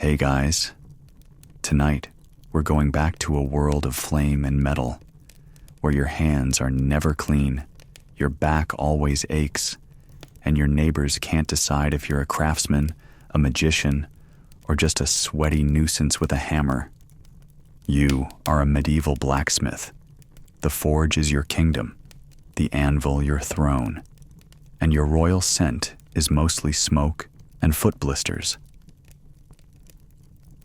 Hey guys, tonight we're going back to a world of flame and metal, where your hands are never clean, your back always aches, and your neighbors can't decide if you're a craftsman, a magician, or just a sweaty nuisance with a hammer. You are a medieval blacksmith. The forge is your kingdom, the anvil your throne, and your royal scent is mostly smoke and foot blisters.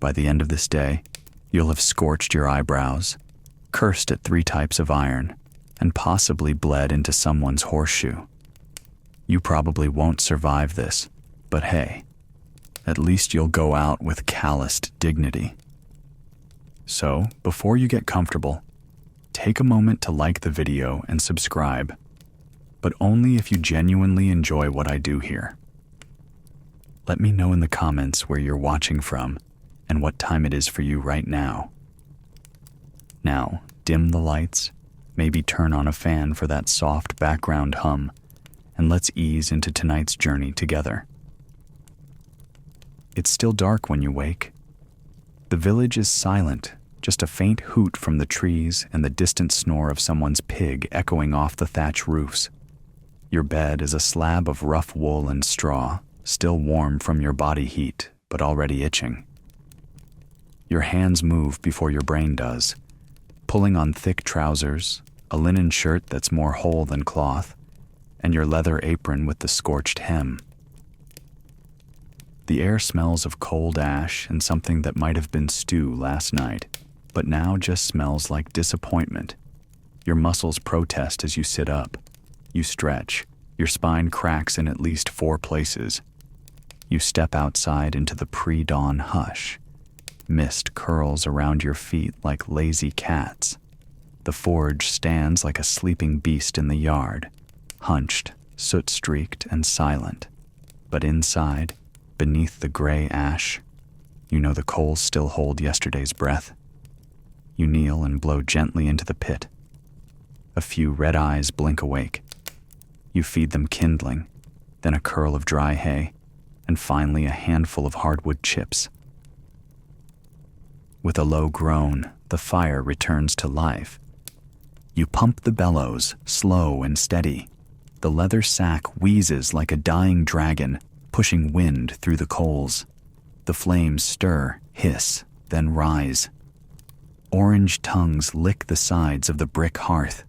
By the end of this day, you'll have scorched your eyebrows, cursed at 3 types of iron, and possibly bled into someone's horseshoe. You probably won't survive this, but hey, at least you'll go out with calloused dignity. So, before you get comfortable, take a moment to like the video and subscribe, but only if you genuinely enjoy what I do here. Let me know in the comments where you're watching from and what time it is for you right now. Now, dim the lights, maybe turn on a fan for that soft background hum, and let's ease into tonight's journey together. It's still dark when you wake. The village is silent, just a faint hoot from the trees and the distant snore of someone's pig echoing off the thatch roofs. Your bed is a slab of rough wool and straw, still warm from your body heat, but already itching. Your hands move before your brain does, pulling on thick trousers, a linen shirt that's more whole than cloth, and your leather apron with the scorched hem. The air smells of cold ash and something that might have been stew last night, but now just smells like disappointment. Your muscles protest as you sit up. You stretch. Your spine cracks in at least 4 places. You step outside into the pre-dawn hush. Mist curls around your feet like lazy cats. The forge stands like a sleeping beast in the yard, hunched, soot-streaked, and silent. But inside, beneath the gray ash, you know the coals still hold yesterday's breath. You kneel and blow gently into the pit. A few red eyes blink awake. You feed them kindling, then a curl of dry hay, and finally a handful of hardwood chips. With a low groan, the fire returns to life. You pump the bellows, slow and steady. The leather sack wheezes like a dying dragon, pushing wind through the coals. The flames stir, hiss, then rise. Orange tongues lick the sides of the brick hearth.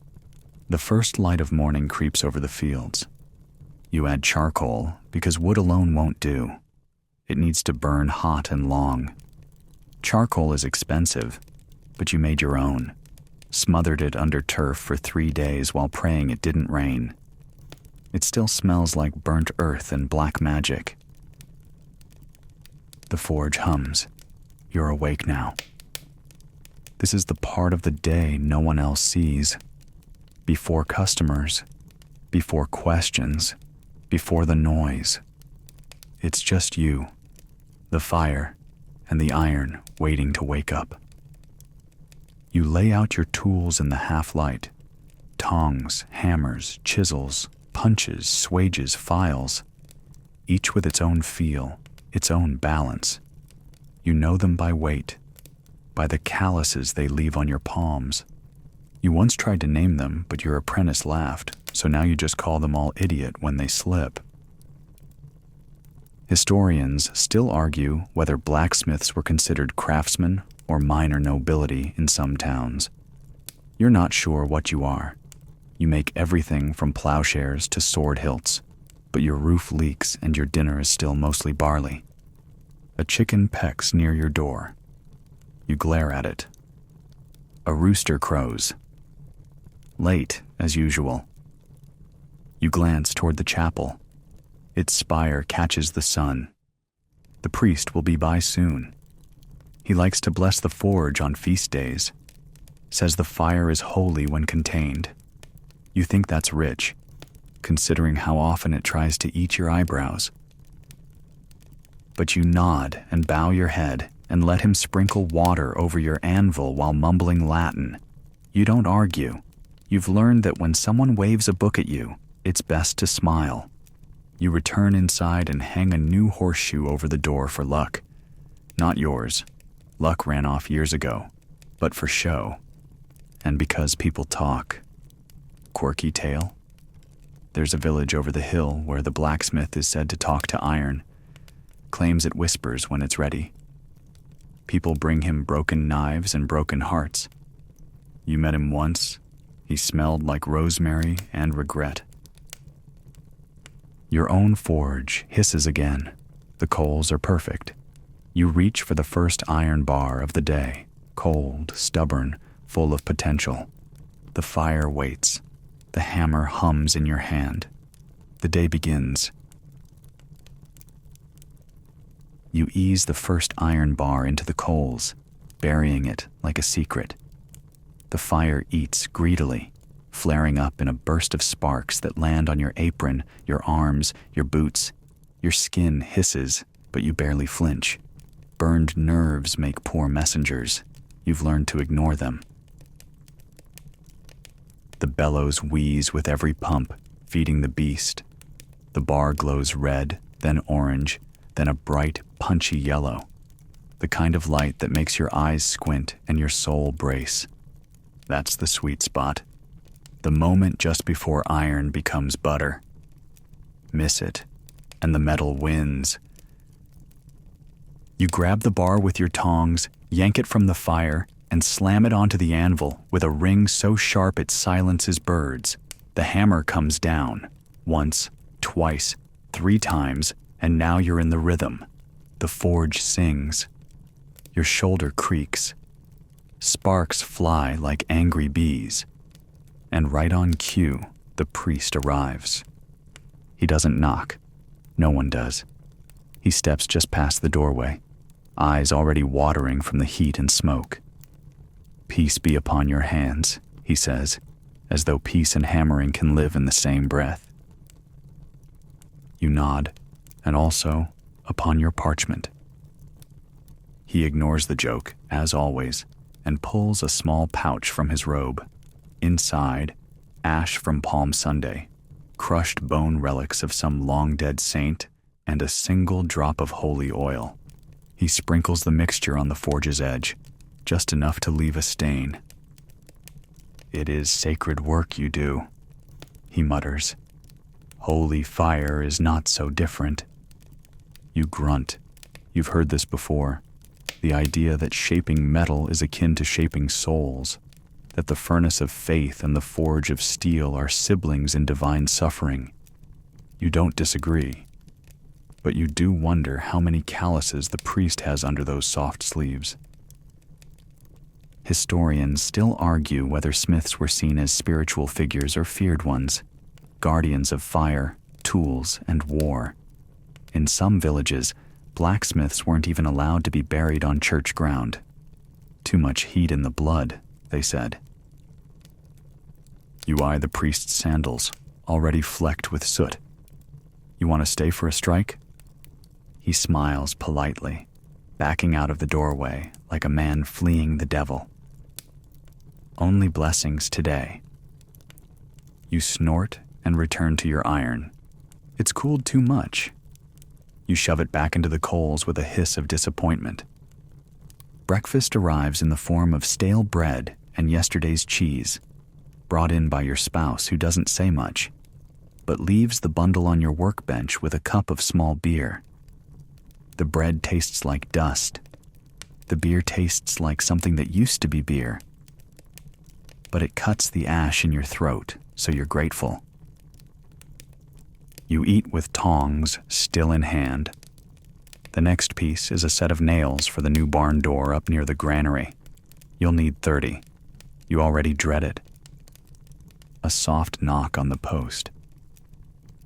The first light of morning creeps over the fields. You add charcoal because wood alone won't do. It needs to burn hot and long. Charcoal is expensive, but you made your own. Smothered it under turf for 3 days while praying it didn't rain. It still smells like burnt earth and black magic. The forge hums. You're awake now. This is the part of the day no one else sees. Before customers, before questions, before the noise. It's just you, the fire, and the iron waiting to wake up. You lay out your tools in the half-light. Tongs, hammers, chisels, punches, swages, files, each with its own feel, its own balance. You know them by weight, by the calluses they leave on your palms. You once tried to name them, but your apprentice laughed, so now you just call them all idiot when they slip. Historians still argue whether blacksmiths were considered craftsmen or minor nobility in some towns. You're not sure what you are. You make everything from plowshares to sword hilts, but your roof leaks and your dinner is still mostly barley. A chicken pecks near your door. You glare at it. A rooster crows. Late, as usual. You glance toward the chapel. Its spire catches the sun. The priest will be by soon. He likes to bless the forge on feast days. Says the fire is holy when contained. You think that's rich, considering how often it tries to eat your eyebrows. But you nod and bow your head and let him sprinkle water over your anvil while mumbling Latin. You don't argue. You've learned that when someone waves a book at you, it's best to smile. You return inside and hang a new horseshoe over the door for luck. Not yours. Luck ran off years ago, but for show. And because people talk. Quirky tale? There's a village over the hill where the blacksmith is said to talk to iron, claims it whispers when it's ready. People bring him broken knives and broken hearts. You met him once. He smelled like rosemary and regret. Your own forge hisses again. The coals are perfect. You reach for the first iron bar of the day, cold, stubborn, full of potential. The fire waits. The hammer hums in your hand. The day begins. You ease the first iron bar into the coals, burying it like a secret. The fire eats greedily, flaring up in a burst of sparks that land on your apron, your arms, your boots. Your skin hisses, but you barely flinch. Burned nerves make poor messengers. You've learned to ignore them. The bellows wheeze with every pump, feeding the beast. The bar glows red, then orange, then a bright, punchy yellow. The kind of light that makes your eyes squint and your soul brace. That's the sweet spot. The moment just before iron becomes butter. Miss it, and the metal wins. You grab the bar with your tongs, yank it from the fire, and slam it onto the anvil with a ring so sharp it silences birds. The hammer comes down. Once, twice, 3 times, and now you're in the rhythm. The forge sings. Your shoulder creaks. Sparks fly like angry bees. And right on cue, the priest arrives. He doesn't knock. No one does. He steps just past the doorway, eyes already watering from the heat and smoke. "Peace be upon your hands," he says, as though peace and hammering can live in the same breath. You nod, and also upon your parchment. He ignores the joke, as always, and pulls a small pouch from his robe. Inside, ash from Palm Sunday, crushed bone relics of some long-dead saint, and a single drop of holy oil. He sprinkles the mixture on the forge's edge, just enough to leave a stain. "It is sacred work you do," he mutters. "Holy fire is not so different." You grunt. You've heard this before. The idea that shaping metal is akin to shaping souls, that the furnace of faith and the forge of steel are siblings in divine suffering. You don't disagree, but you do wonder how many calluses the priest has under those soft sleeves. Historians still argue whether smiths were seen as spiritual figures or feared ones, guardians of fire, tools, and war. In some villages, blacksmiths weren't even allowed to be buried on church ground. Too much heat in the blood, they said. You eye the priest's sandals, already flecked with soot. "You want to stay for a strike?" He smiles politely, backing out of the doorway like a man fleeing the devil. "Only blessings today." You snort and return to your iron. It's cooled too much. You shove it back into the coals with a hiss of disappointment. Breakfast arrives in the form of stale bread and yesterday's cheese, brought in by your spouse who doesn't say much, but leaves the bundle on your workbench with a cup of small beer. The bread tastes like dust. The beer tastes like something that used to be beer. But it cuts the ash in your throat, so you're grateful. You eat with tongs still in hand. The next piece is a set of nails for the new barn door up near the granary. You'll need 30. You already dread it. A soft knock on the post.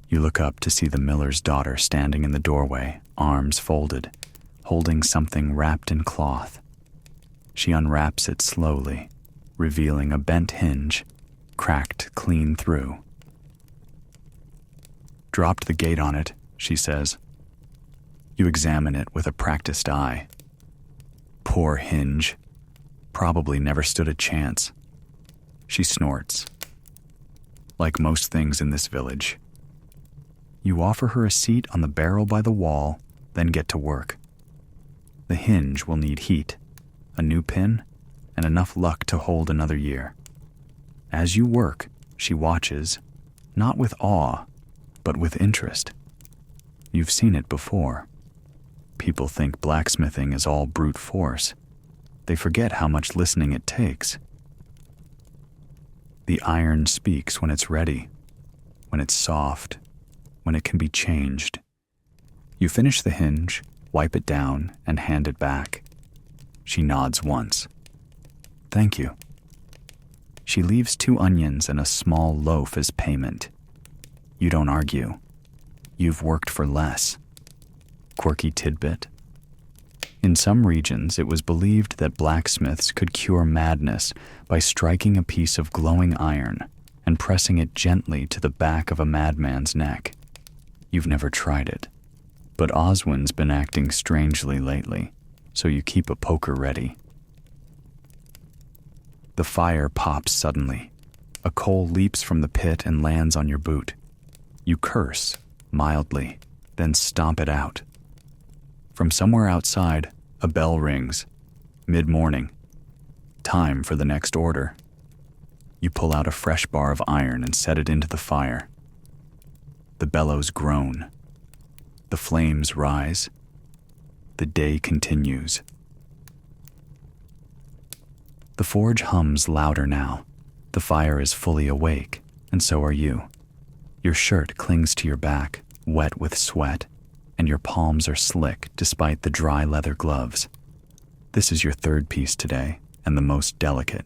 You look up to see the miller's daughter standing in the doorway, arms folded, holding something wrapped in cloth. She unwraps it slowly, revealing a bent hinge, cracked clean through. "Dropped the gate on it," she says. You examine it with a practiced eye. Poor hinge. Probably never stood a chance. She snorts. Like most things in this village. You offer her a seat on the barrel by the wall, then get to work. The hinge will need heat, a new pin, and enough luck to hold another year. As you work, she watches, not with awe, but with interest. You've seen it before. People think blacksmithing is all brute force. They forget how much listening it takes. The iron speaks when it's ready, when it's soft, when it can be changed. You finish the hinge, wipe it down, and hand it back. She nods once. Thank you. She leaves 2 onions and a small loaf as payment. You don't argue. You've worked for less. Quirky tidbit. In some regions, it was believed that blacksmiths could cure madness by striking a piece of glowing iron and pressing it gently to the back of a madman's neck. You've never tried it, but Oswin's been acting strangely lately, so you keep a poker ready. The fire pops suddenly. A coal leaps from the pit and lands on your boot. You curse, mildly, then stomp it out. From somewhere outside, a bell rings. Mid-morning. Time for the next order. You pull out a fresh bar of iron and set it into the fire. The bellows groan. The flames rise. The day continues. The forge hums louder now. The fire is fully awake, and so are you. Your shirt clings to your back, wet with sweat, and your palms are slick despite the dry leather gloves. This is your 3rd piece today, and the most delicate.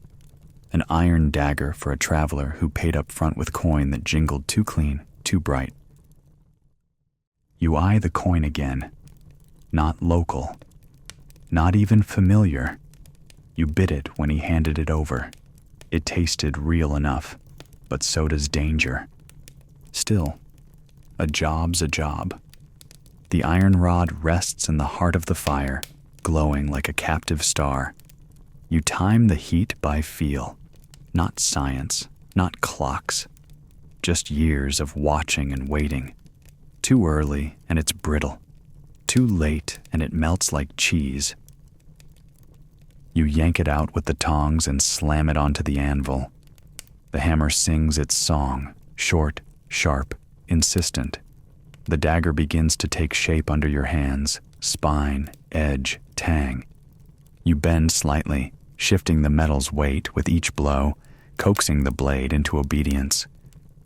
An iron dagger for a traveler who paid up front with coin that jingled too clean, too bright. You eye the coin again. Not local. Not even familiar. You bit it when he handed it over. It tasted real enough, but so does danger. Still, a job's a job. The iron rod rests in the heart of the fire, glowing like a captive star. You time the heat by feel, not science, not clocks, just years of watching and waiting. Too early and it's brittle. Too late and it melts like cheese. You yank it out with the tongs and slam it onto the anvil. The hammer sings its song, short, sharp, insistent. The dagger begins to take shape under your hands, spine, edge, tang. You bend slightly, shifting the metal's weight with each blow, coaxing the blade into obedience.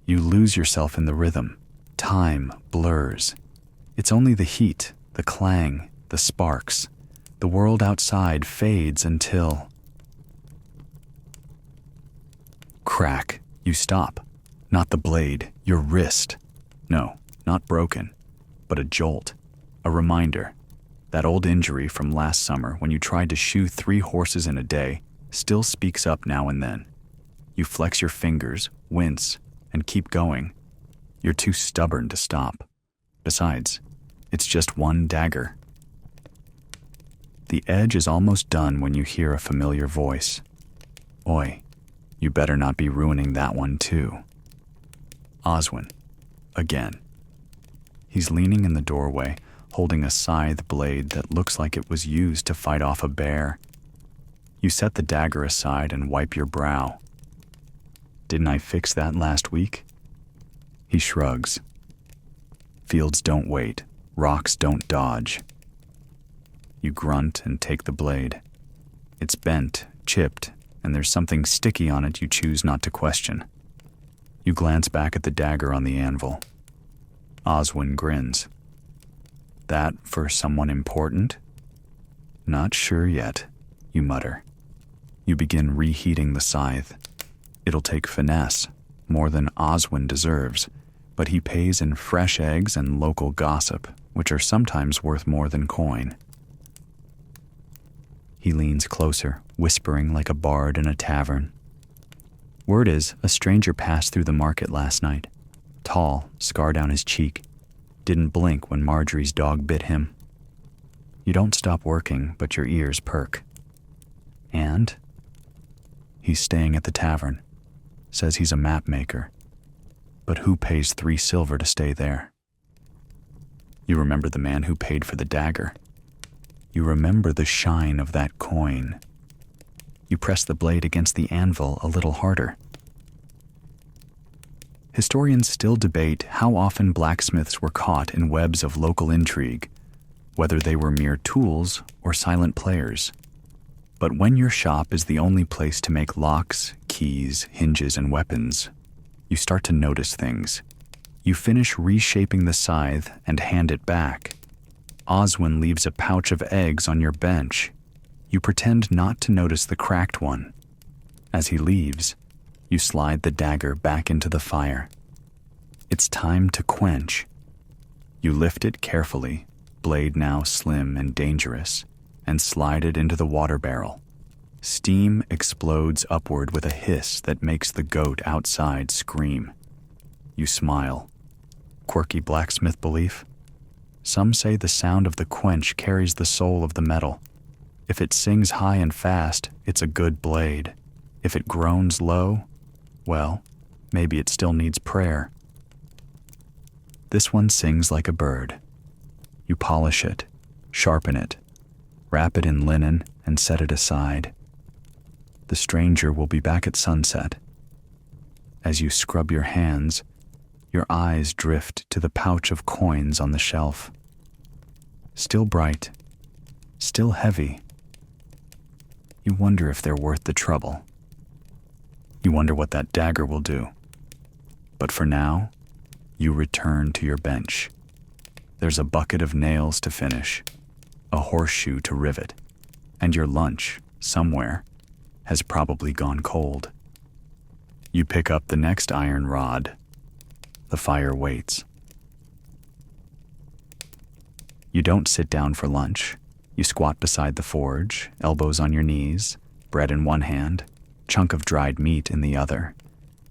You lose yourself in the rhythm. Time blurs. It's only the heat, the clang, the sparks. The world outside fades until... Crack. You stop. Not the blade, your wrist. No, not broken, but a jolt. A reminder. That old injury from last summer when you tried to shoe 3 horses in a day still speaks up now and then. You flex your fingers, wince, and keep going. You're too stubborn to stop. Besides, it's just one dagger. The edge is almost done when you hear a familiar voice. Oi, you better not be ruining that one too. Oswin, again. He's leaning in the doorway, holding a scythe blade that looks like it was used to fight off a bear. You set the dagger aside and wipe your brow. Didn't I fix that last week? He shrugs. Fields don't wait. Rocks don't dodge. You grunt and take the blade. It's bent, chipped, and there's something sticky on it you choose not to question. You glance back at the dagger on the anvil. Oswin grins. That for someone important? Not sure yet, you mutter. You begin reheating the scythe. It'll take finesse, more than Oswin deserves, but he pays in fresh eggs and local gossip, which are sometimes worth more than coin. He leans closer, whispering like a bard in a tavern. Word is, a stranger passed through the market last night. Tall, scar down his cheek. Didn't blink when Marjorie's dog bit him. You don't stop working, but your ears perk. And? He's staying at the tavern. Says he's a map maker. But who pays 3 silver to stay there? You remember the man who paid for the dagger. You remember the shine of that coin. You press the blade against the anvil a little harder. Historians still debate how often blacksmiths were caught in webs of local intrigue, whether they were mere tools or silent players. But when your shop is the only place to make locks, keys, hinges, and weapons, you start to notice things. You finish reshaping the scythe and hand it back. Oswin leaves a pouch of eggs on your bench. You pretend not to notice the cracked one. As he leaves, you slide the dagger back into the fire. It's time to quench. You lift it carefully, blade now slim and dangerous, and slide it into the water barrel. Steam explodes upward with a hiss that makes the goat outside scream. You smile. Quirky blacksmith belief? Some say the sound of the quench carries the soul of the metal. If it sings high and fast, it's a good blade. If it groans low, well, maybe it still needs prayer. This one sings like a bird. You polish it, sharpen it, wrap it in linen, and set it aside. The stranger will be back at sunset. As you scrub your hands, your eyes drift to the pouch of coins on the shelf. Still bright, still heavy. You wonder if they're worth the trouble. You wonder what that dagger will do. But for now, you return to your bench. There's a bucket of nails to finish, a horseshoe to rivet, and your lunch, somewhere, has probably gone cold. You pick up the next iron rod. The fire waits. You don't sit down for lunch. You squat beside the forge, elbows on your knees, bread in one hand, chunk of dried meat in the other.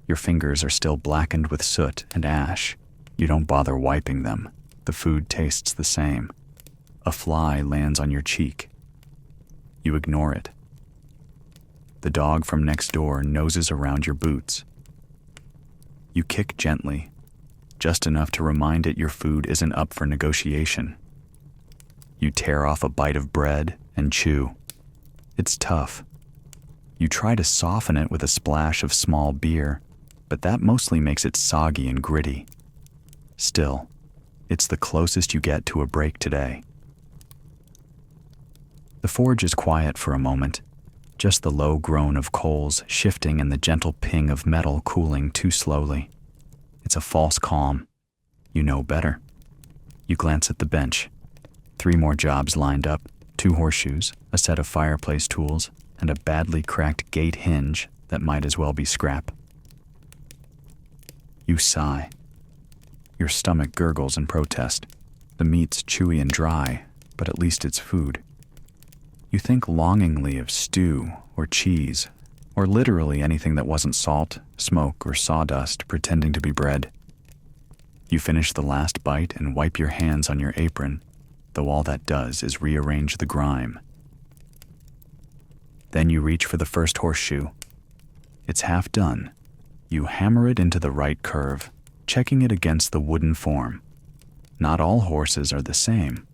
Your fingers are still blackened with soot and ash. You don't bother wiping them. The food tastes the same. A fly lands on your cheek. You ignore it. The dog from next door noses around your boots. You kick gently, just enough to remind it your food isn't up for negotiation. You tear off a bite of bread and chew. It's tough. You try to soften it with a splash of small beer, but that mostly makes it soggy and gritty. Still, it's the closest you get to a break today. The forge is quiet for a moment, just the low groan of coals shifting and the gentle ping of metal cooling too slowly. It's a false calm. You know better. You glance at the bench. 3 more jobs lined up, 2 horseshoes, a set of fireplace tools, and a badly cracked gate hinge that might as well be scrap. You sigh. Your stomach gurgles in protest. The meat's chewy and dry, but at least it's food. You think longingly of stew or cheese, or literally anything that wasn't salt, smoke, or sawdust pretending to be bread. You finish the last bite and wipe your hands on your apron, though all that does is rearrange the grime. Then you reach for the first horseshoe. It's half done. You hammer it into the right curve, checking it against the wooden form. Not all horses are the same.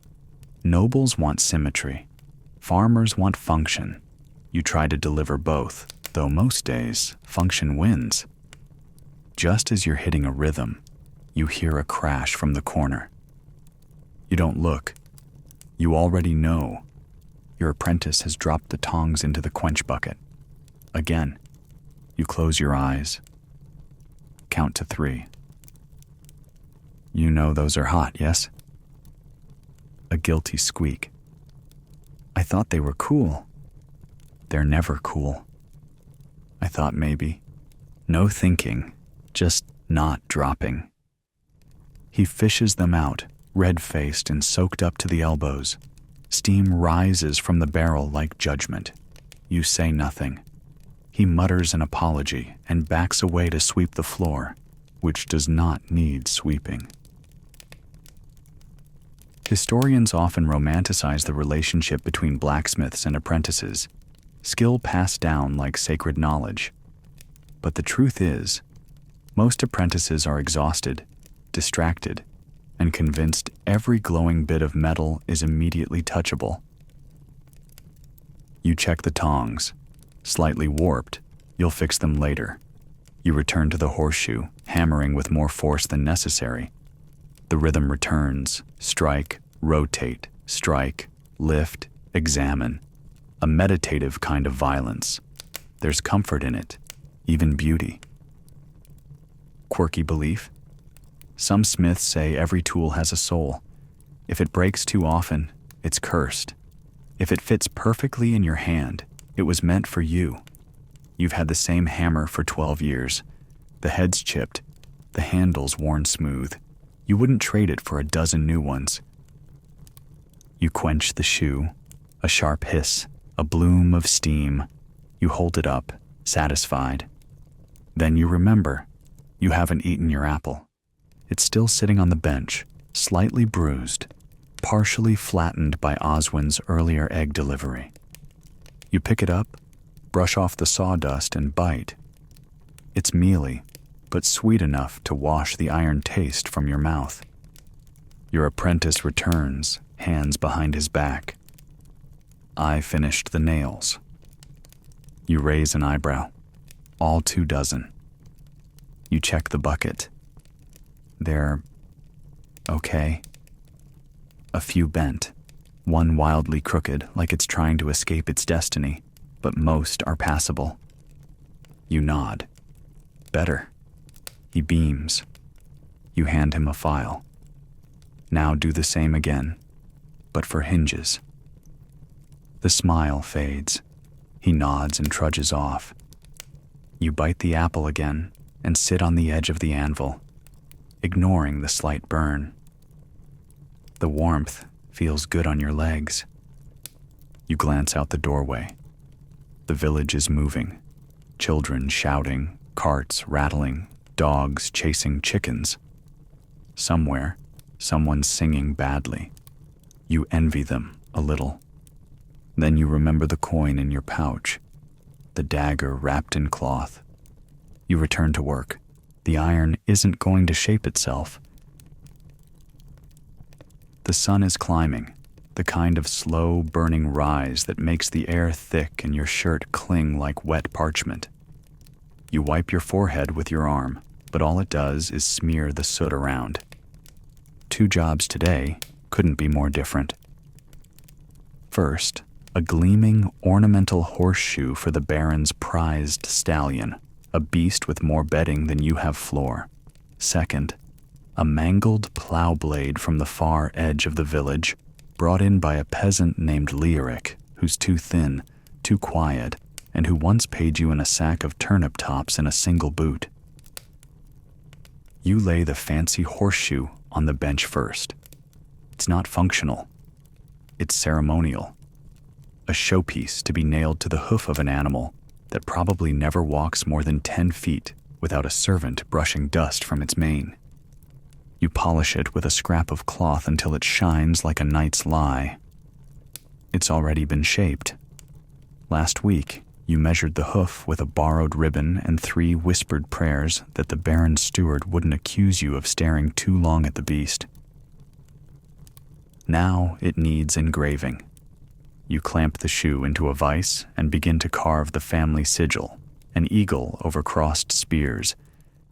Nobles want symmetry. Farmers want function. You try to deliver both, though most days, function wins. Just as you're hitting a rhythm, you hear a crash from the corner. You don't look. You already know. Your apprentice has dropped the tongs into the quench bucket. Again, you close your eyes. Count to 3. You know those are hot, yes? A guilty squeak. I thought they were cool. They're never cool. I thought maybe. No thinking, just not dropping. He fishes them out, red-faced and soaked up to the elbows. Steam rises from the barrel like judgment. You say nothing. He mutters an apology and backs away to sweep the floor, which does not need sweeping. Historians often romanticize the relationship between blacksmiths and apprentices, skill passed down like sacred knowledge. But the truth is, most apprentices are exhausted, distracted, and convinced every glowing bit of metal is immediately touchable. You check the tongs. Slightly warped, you'll fix them later. You return to the horseshoe, hammering with more force than necessary. The rhythm returns. Strike, rotate, strike, lift, examine. A meditative kind of violence. There's comfort in it, even beauty. Quirky belief? Some smiths say every tool has a soul. If it breaks too often, it's cursed. If it fits perfectly in your hand, it was meant for you. You've had the same hammer for 12 years. The head's chipped, the handle's worn smooth. You wouldn't trade it for a dozen new ones. You quench the shoe, a sharp hiss, a bloom of steam. You hold it up, satisfied. Then you remember, you haven't eaten your apple. It's still sitting on the bench, slightly bruised, partially flattened by Oswin's earlier egg delivery. You pick it up, brush off the sawdust, and bite. It's mealy, but sweet enough to wash the iron taste from your mouth. Your apprentice returns, hands behind his back. I finished the nails. You raise an eyebrow. All 24. You check the bucket. They're okay. A few bent, one wildly crooked like it's trying to escape its destiny, but most are passable. You nod. Better. He beams. You hand him a file. Now do the same again, but for hinges. The smile fades. He nods and trudges off. You bite the apple again and sit on the edge of the anvil, ignoring the slight burn. The warmth feels good on your legs. You glance out the doorway. The village is moving. Children shouting, carts rattling, dogs chasing chickens. Somewhere, someone's singing badly. You envy them a little. Then you remember the coin in your pouch, the dagger wrapped in cloth. You return to work. The iron isn't going to shape itself. The sun is climbing, the kind of slow burning rise that makes the air thick and your shirt cling like wet parchment. You wipe your forehead with your arm, but all it does is smear the soot around. 2 jobs today couldn't be more different. First, a gleaming ornamental horseshoe for the Baron's prized stallion, a beast with more bedding than you have floor. Second, a mangled plow blade from the far edge of the village, brought in by a peasant named Lyric, who's too thin, too quiet, and who once paid you in a sack of turnip tops in a single boot. You lay the fancy horseshoe on the bench first. It's not functional. It's ceremonial. A showpiece to be nailed to the hoof of an animal that probably never walks more than 10 feet without a servant brushing dust from its mane. You polish it with a scrap of cloth until it shines like a knight's lie. It's already been shaped. Last week, you measured the hoof with a borrowed ribbon and 3 whispered prayers that the Baron's steward wouldn't accuse you of staring too long at the beast. Now it needs engraving. You clamp the shoe into a vise and begin to carve the family sigil, an eagle over crossed spears.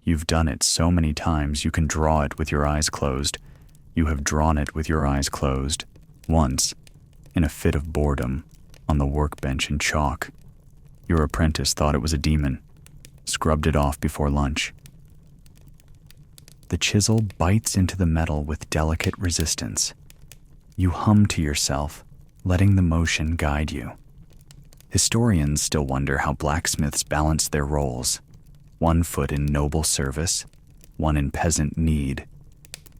You've done it so many times you can draw it with your eyes closed. You have drawn it with your eyes closed, once, in a fit of boredom, on the workbench in chalk. Your apprentice thought it was a demon, scrubbed it off before lunch. The chisel bites into the metal with delicate resistance. You hum to yourself, letting the motion guide you. Historians still wonder how blacksmiths balance their roles, 1 foot in noble service, 1 in peasant need.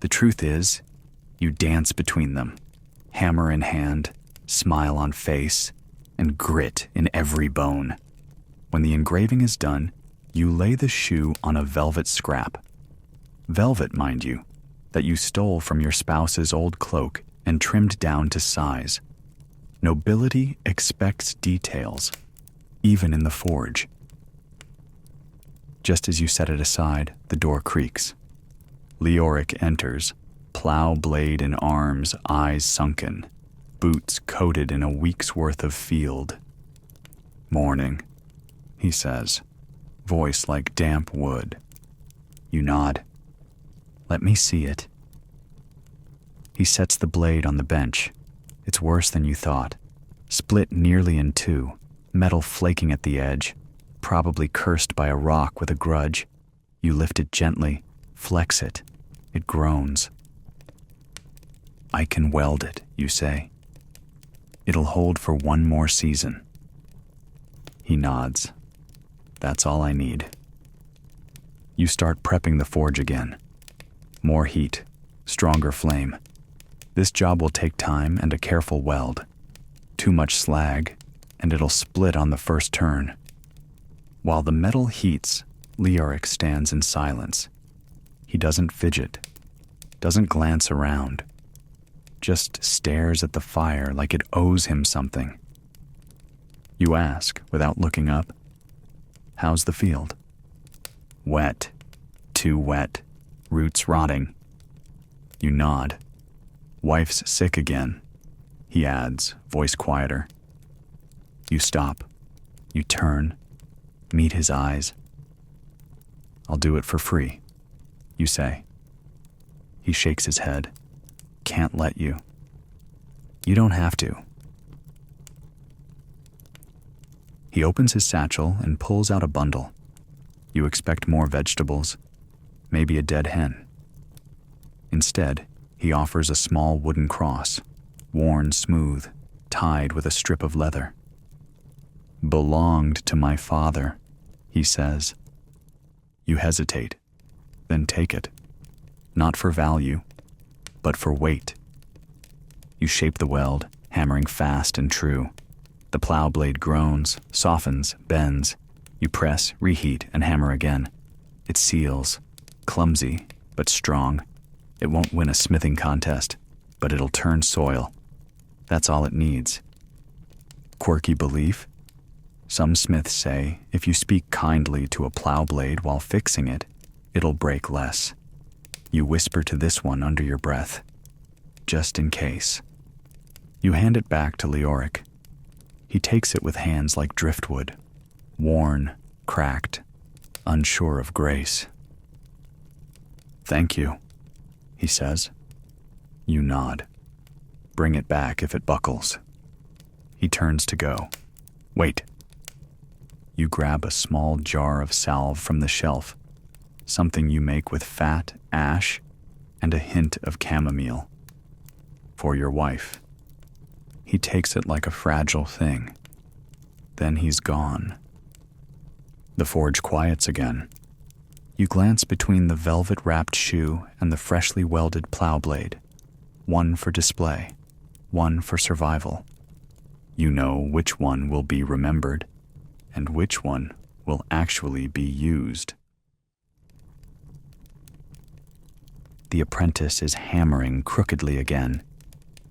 The truth is, you dance between them, hammer in hand, smile on face, and grit in every bone. When the engraving is done, you lay the shoe on a velvet scrap. Velvet, mind you, that you stole from your spouse's old cloak and trimmed down to size. Nobility expects details, even in the forge. Just as you set it aside, the door creaks. Leoric enters, plow blade in arms, eyes sunken, boots coated in a week's worth of field. "Morning," he says, voice like damp wood. You nod. "Let me see it." He sets the blade on the bench. It's worse than you thought. Split nearly in two, metal flaking at the edge, probably cursed by a rock with a grudge. You lift it gently, flex it. It groans. "I can weld it," you say. "It'll hold for one more season." He nods. "That's all I need." You start prepping the forge again. More heat, stronger flame. This job will take time and a careful weld. Too much slag, and it'll split on the first turn. While the metal heats, Leoric stands in silence. He doesn't fidget, doesn't glance around, just stares at the fire like it owes him something. You ask, without looking up, "How's the field?" "Wet. Too wet. Roots rotting." You nod. "Wife's sick again," he adds, voice quieter. You stop. You turn, meet his eyes. "I'll do it for free," you say. He shakes his head. "Can't let you." "You don't have to." He opens his satchel and pulls out a bundle. You expect more vegetables, maybe a dead hen. Instead, he offers a small wooden cross, worn smooth, tied with a strip of leather. "Belonged to my father," he says. You hesitate, then take it. Not for value, but for weight. You shape the weld, hammering fast and true. The plow blade groans, softens, bends. You press, reheat, and hammer again. It seals, clumsy, but strong. It won't win a smithing contest, but it'll turn soil. That's all it needs. Quirky belief? Some smiths say if you speak kindly to a plow blade while fixing it, it'll break less. You whisper to this one under your breath, just in case. You hand it back to Leoric. He takes it with hands like driftwood, worn, cracked, unsure of grace. "Thank you," he says. You nod. "Bring it back if it buckles." He turns to go. "Wait." You grab a small jar of salve from the shelf, something you make with fat, ash, and a hint of chamomile. "For your wife." He takes it like a fragile thing. Then he's gone. The forge quiets again. You glance between the velvet-wrapped shoe and the freshly welded plow blade. One for display, one for survival. You know which one will be remembered, and which one will actually be used. The apprentice is hammering crookedly again.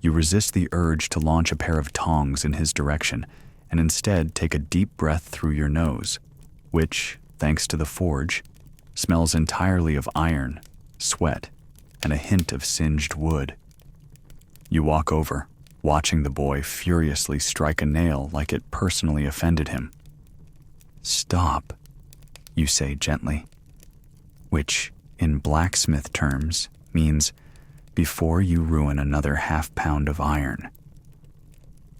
You resist the urge to launch a pair of tongs in his direction, and instead take a deep breath through your nose, which, thanks to the forge, smells entirely of iron, sweat, and a hint of singed wood. You walk over, watching the boy furiously strike a nail like it personally offended him. "Stop," you say gently, which, in blacksmith terms, means before you ruin another half-pound of iron.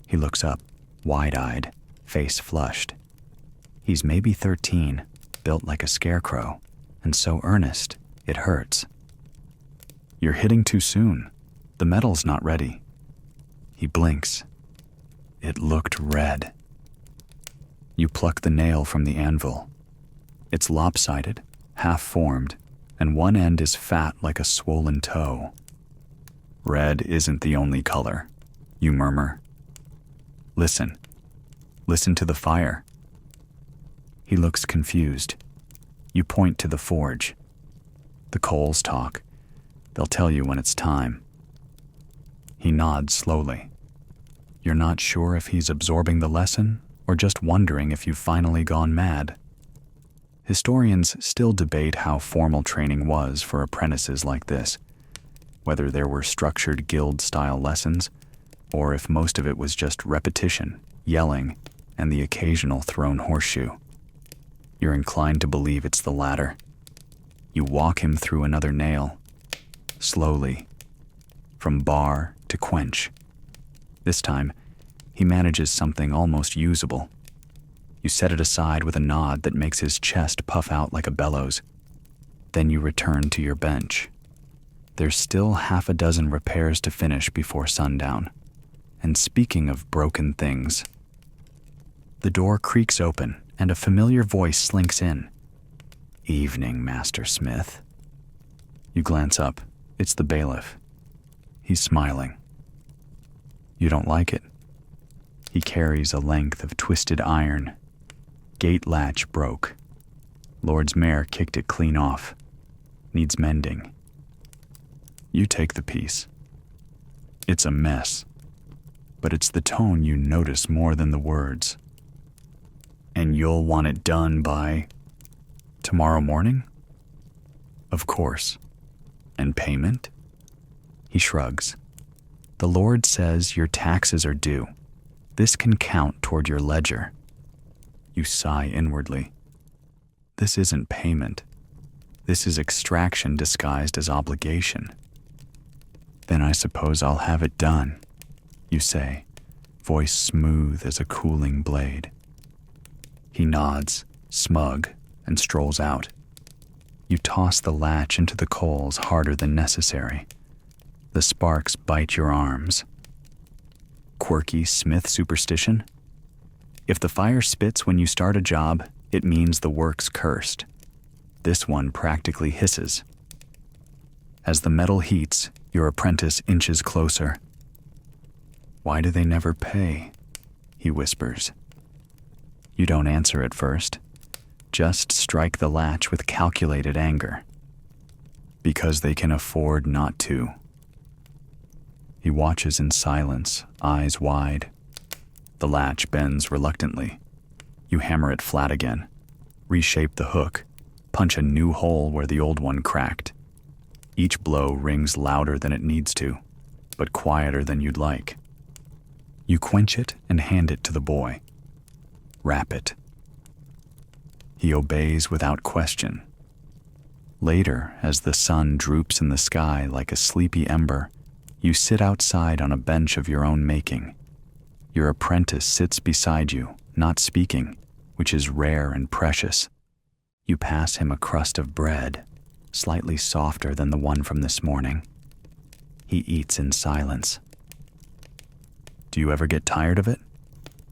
He looks up, wide-eyed, face flushed. He's maybe 13, built like a scarecrow, and so earnest, it hurts. "You're hitting too soon. The metal's not ready." He blinks. It looked red. You pluck the nail from the anvil. It's lopsided, half-formed, and one end is fat like a swollen toe. "Red isn't the only color," you murmur. Listen to the fire." He looks confused. You point to the forge. "The coals talk. They'll tell you when it's time." He nods slowly. You're not sure if he's absorbing the lesson or just wondering if you've finally gone mad. Historians still debate how formal training was for apprentices like this, whether there were structured guild-style lessons, or if most of it was just repetition, yelling, and the occasional thrown horseshoe. You're inclined to believe it's the latter. You walk him through another nail, slowly, from bar to quench. This time, he manages something almost usable. You set it aside with a nod that makes his chest puff out like a bellows. Then you return to your bench. There's still half a dozen repairs to finish before sundown. And speaking of broken things, the door creaks open and a familiar voice slinks in. "Evening, Master Smith." You glance up. It's the bailiff. He's smiling. You don't like it. He carries a length of twisted iron. Gate latch broke. Lord's mare kicked it clean off. Needs mending. You take the piece. It's a mess, but it's the tone you notice more than the words. "And you'll want it done by tomorrow morning?" "Of course." "And payment?" He shrugs. "The Lord says your taxes are due. This can count toward your ledger." You sigh inwardly. This isn't payment. This is extraction disguised as obligation. "Then I suppose I'll have it done," you say, voice smooth as a cooling blade. He nods, smug, and strolls out. You toss the latch into the coals harder than necessary. The sparks bite your arms. Quirky Smith superstition? If the fire spits when you start a job, it means the work's cursed. This one practically hisses. As the metal heats, your apprentice inches closer. "Why do they never pay?" he whispers. You don't answer at first. Just strike the latch with calculated anger. "Because they can afford not to." He watches in silence, eyes wide. The latch bends reluctantly. You hammer it flat again, reshape the hook, punch a new hole where the old one cracked. Each blow rings louder than it needs to, but quieter than you'd like. You quench it and hand it to the boy. "Wrap it." He obeys without question. Later, as the sun droops in the sky like a sleepy ember, you sit outside on a bench of your own making. Your apprentice sits beside you, not speaking, which is rare and precious. You pass him a crust of bread, slightly softer than the one from this morning. He eats in silence. "Do you ever get tired of it?"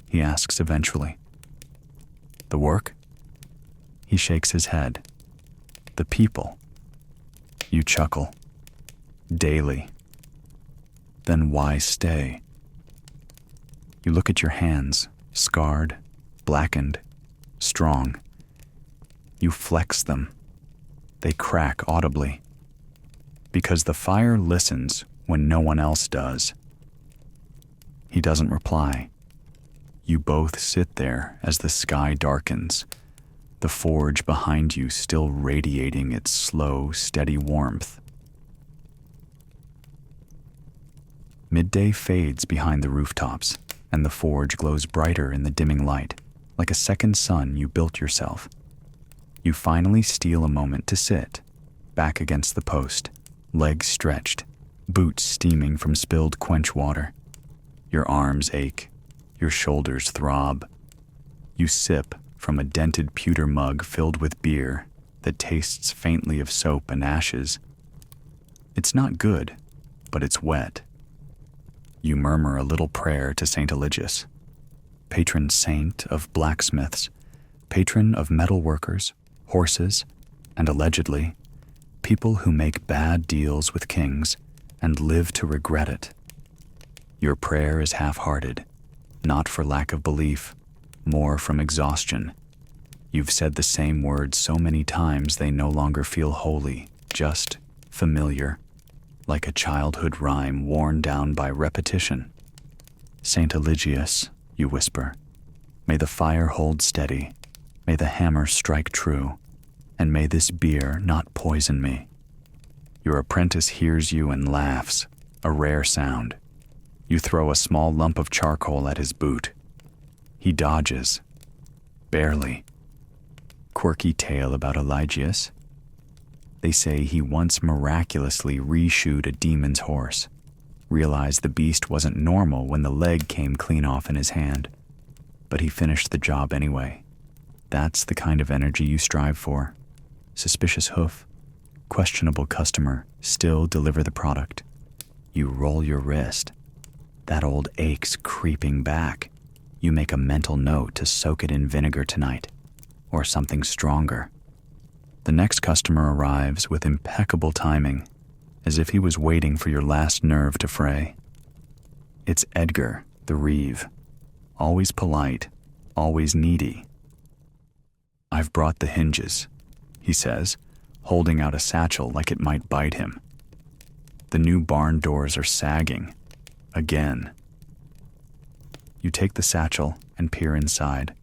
he asks eventually. "The work?" He shakes his head. "The people." You chuckle. "Daily." "Then why stay?" You look at your hands, scarred, blackened, strong. You flex them. They crack audibly. Because the fire listens when no one else does. He doesn't reply. You both sit there as the sky darkens, the forge behind you still radiating its slow, steady warmth. Midday fades behind the rooftops, and the forge glows brighter in the dimming light, like a second sun you built yourself. You finally steal a moment to sit, back against the post, legs stretched, boots steaming from spilled quench water. Your arms ache, your shoulders throb. You sip from a dented pewter mug filled with beer that tastes faintly of soap and ashes. It's not good, but it's wet. You murmur a little prayer to Saint Eligius, patron saint of blacksmiths, patron of metal workers, horses, and allegedly, people who make bad deals with kings and live to regret it. Your prayer is half-hearted, not for lack of belief, more from exhaustion. You've said the same words so many times they no longer feel holy, just familiar, like a childhood rhyme worn down by repetition. "Saint Eligius," you whisper, "may the fire hold steady, may the hammer strike true, and may this beer not poison me." Your apprentice hears you and laughs, a rare sound. You throw a small lump of charcoal at his boot. He dodges. Barely. Quirky tale about Eligius. They say he once miraculously reshoed a demon's horse, realized the beast wasn't normal when the leg came clean off in his hand, but he finished the job anyway. That's the kind of energy you strive for. Suspicious hoof, questionable customer, still deliver the product. You roll your wrist. That old ache's creeping back. You make a mental note to soak it in vinegar tonight, or something stronger. The next customer arrives with impeccable timing, as if he was waiting for your last nerve to fray. It's Edgar, the Reeve. Always polite, always needy. "I've brought the hinges," he says, holding out a satchel like it might bite him. The new barn doors are sagging. Again. You take the satchel and peer inside.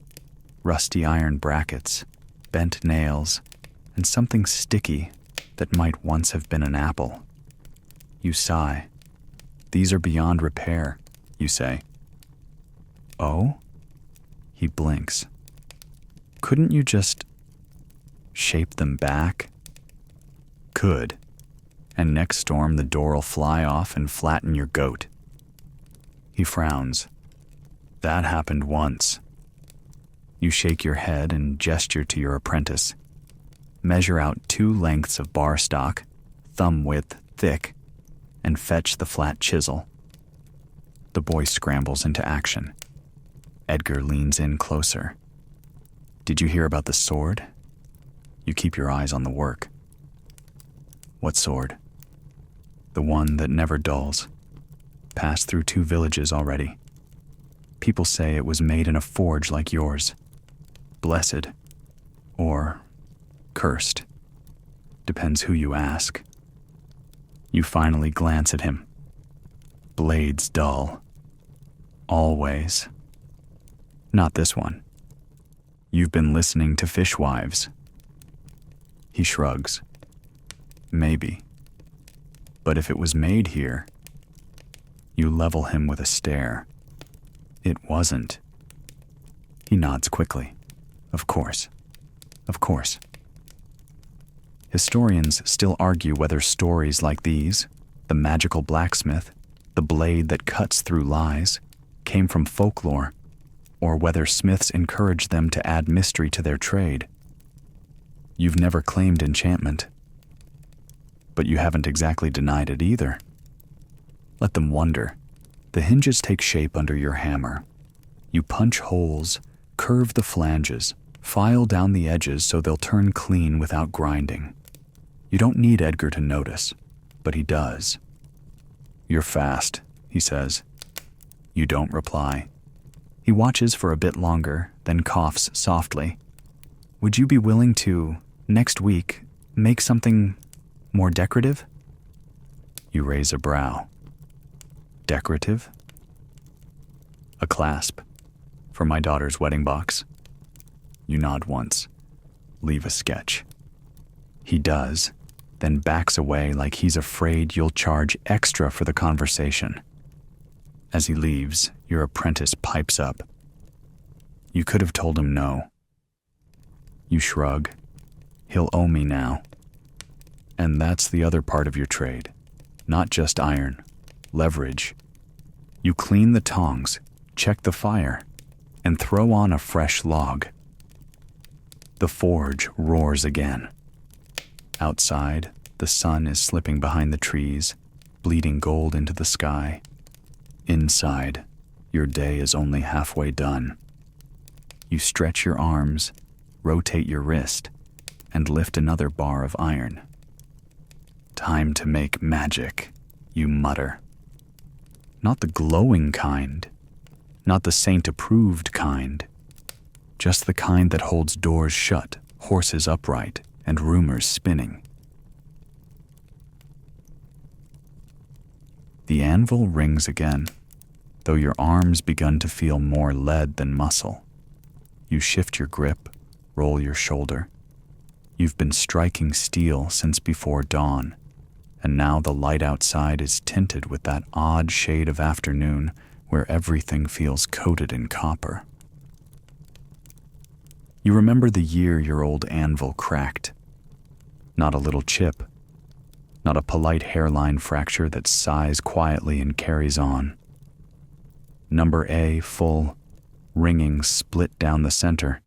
Rusty iron brackets, bent nails, and something sticky that might once have been an apple. You sigh. "These are beyond repair," you say. "Oh?" He blinks. "Couldn't you just shape them back?" "Could. And next storm the door'll fly off and flatten your goat." He frowns. "That happened once." You shake your head and gesture to your apprentice. Measure out 2 lengths of bar stock, thumb width thick, and fetch the flat chisel. The boy scrambles into action. Edgar leans in closer. "Did you hear about the sword?" You keep your eyes on the work. "What sword?" "The one that never dulls. Passed through 2 villages already. People say it was made in a forge like yours. Blessed. Or cursed. Depends who you ask." You finally glance at him. "Blade's dull. Always. Not this one. You've been listening to fishwives." He shrugs. "Maybe. But if it was made here..." You level him with a stare. "It wasn't." He nods quickly. "Of course. Of course." Historians still argue whether stories like these, the magical blacksmith, the blade that cuts through lies, came from folklore, or whether smiths encouraged them to add mystery to their trade. You've never claimed enchantment, but you haven't exactly denied it either. Let them wonder. The hinges take shape under your hammer. You punch holes, curve the flanges, file down the edges so they'll turn clean without grinding. You don't need Edgar to notice, but he does. "You're fast," he says. You don't reply. He watches for a bit longer, then coughs softly. "Would you be willing to, next week, make something more decorative?" You raise a brow. "Decorative?" "A clasp. For my daughter's wedding box." You nod once. "Leave a sketch." He does, then backs away like he's afraid you'll charge extra for the conversation. As he leaves, your apprentice pipes up. You could have told him no. You shrug. He'll owe me now. And that's the other part of your trade. Not just iron. Leverage. You clean the tongs, check the fire, and throw on a fresh log. The forge roars again. Outside, the sun is slipping behind the trees, bleeding gold into the sky. Inside, your day is only halfway done. You stretch your arms, rotate your wrist, and lift another bar of iron. "Time to make magic," you mutter. Not the glowing kind, not the saint-approved kind, just the kind that holds doors shut, horses upright, and rumors spinning. The anvil rings again, though your arms begun to feel more lead than muscle. You shift your grip, roll your shoulder. You've been striking steel since before dawn, and now the light outside is tinted with that odd shade of afternoon where everything feels coated in copper. You remember the year your old anvil cracked. Not a little chip, not a polite hairline fracture that sighs quietly and carries on. Number A, full, ringing split down the center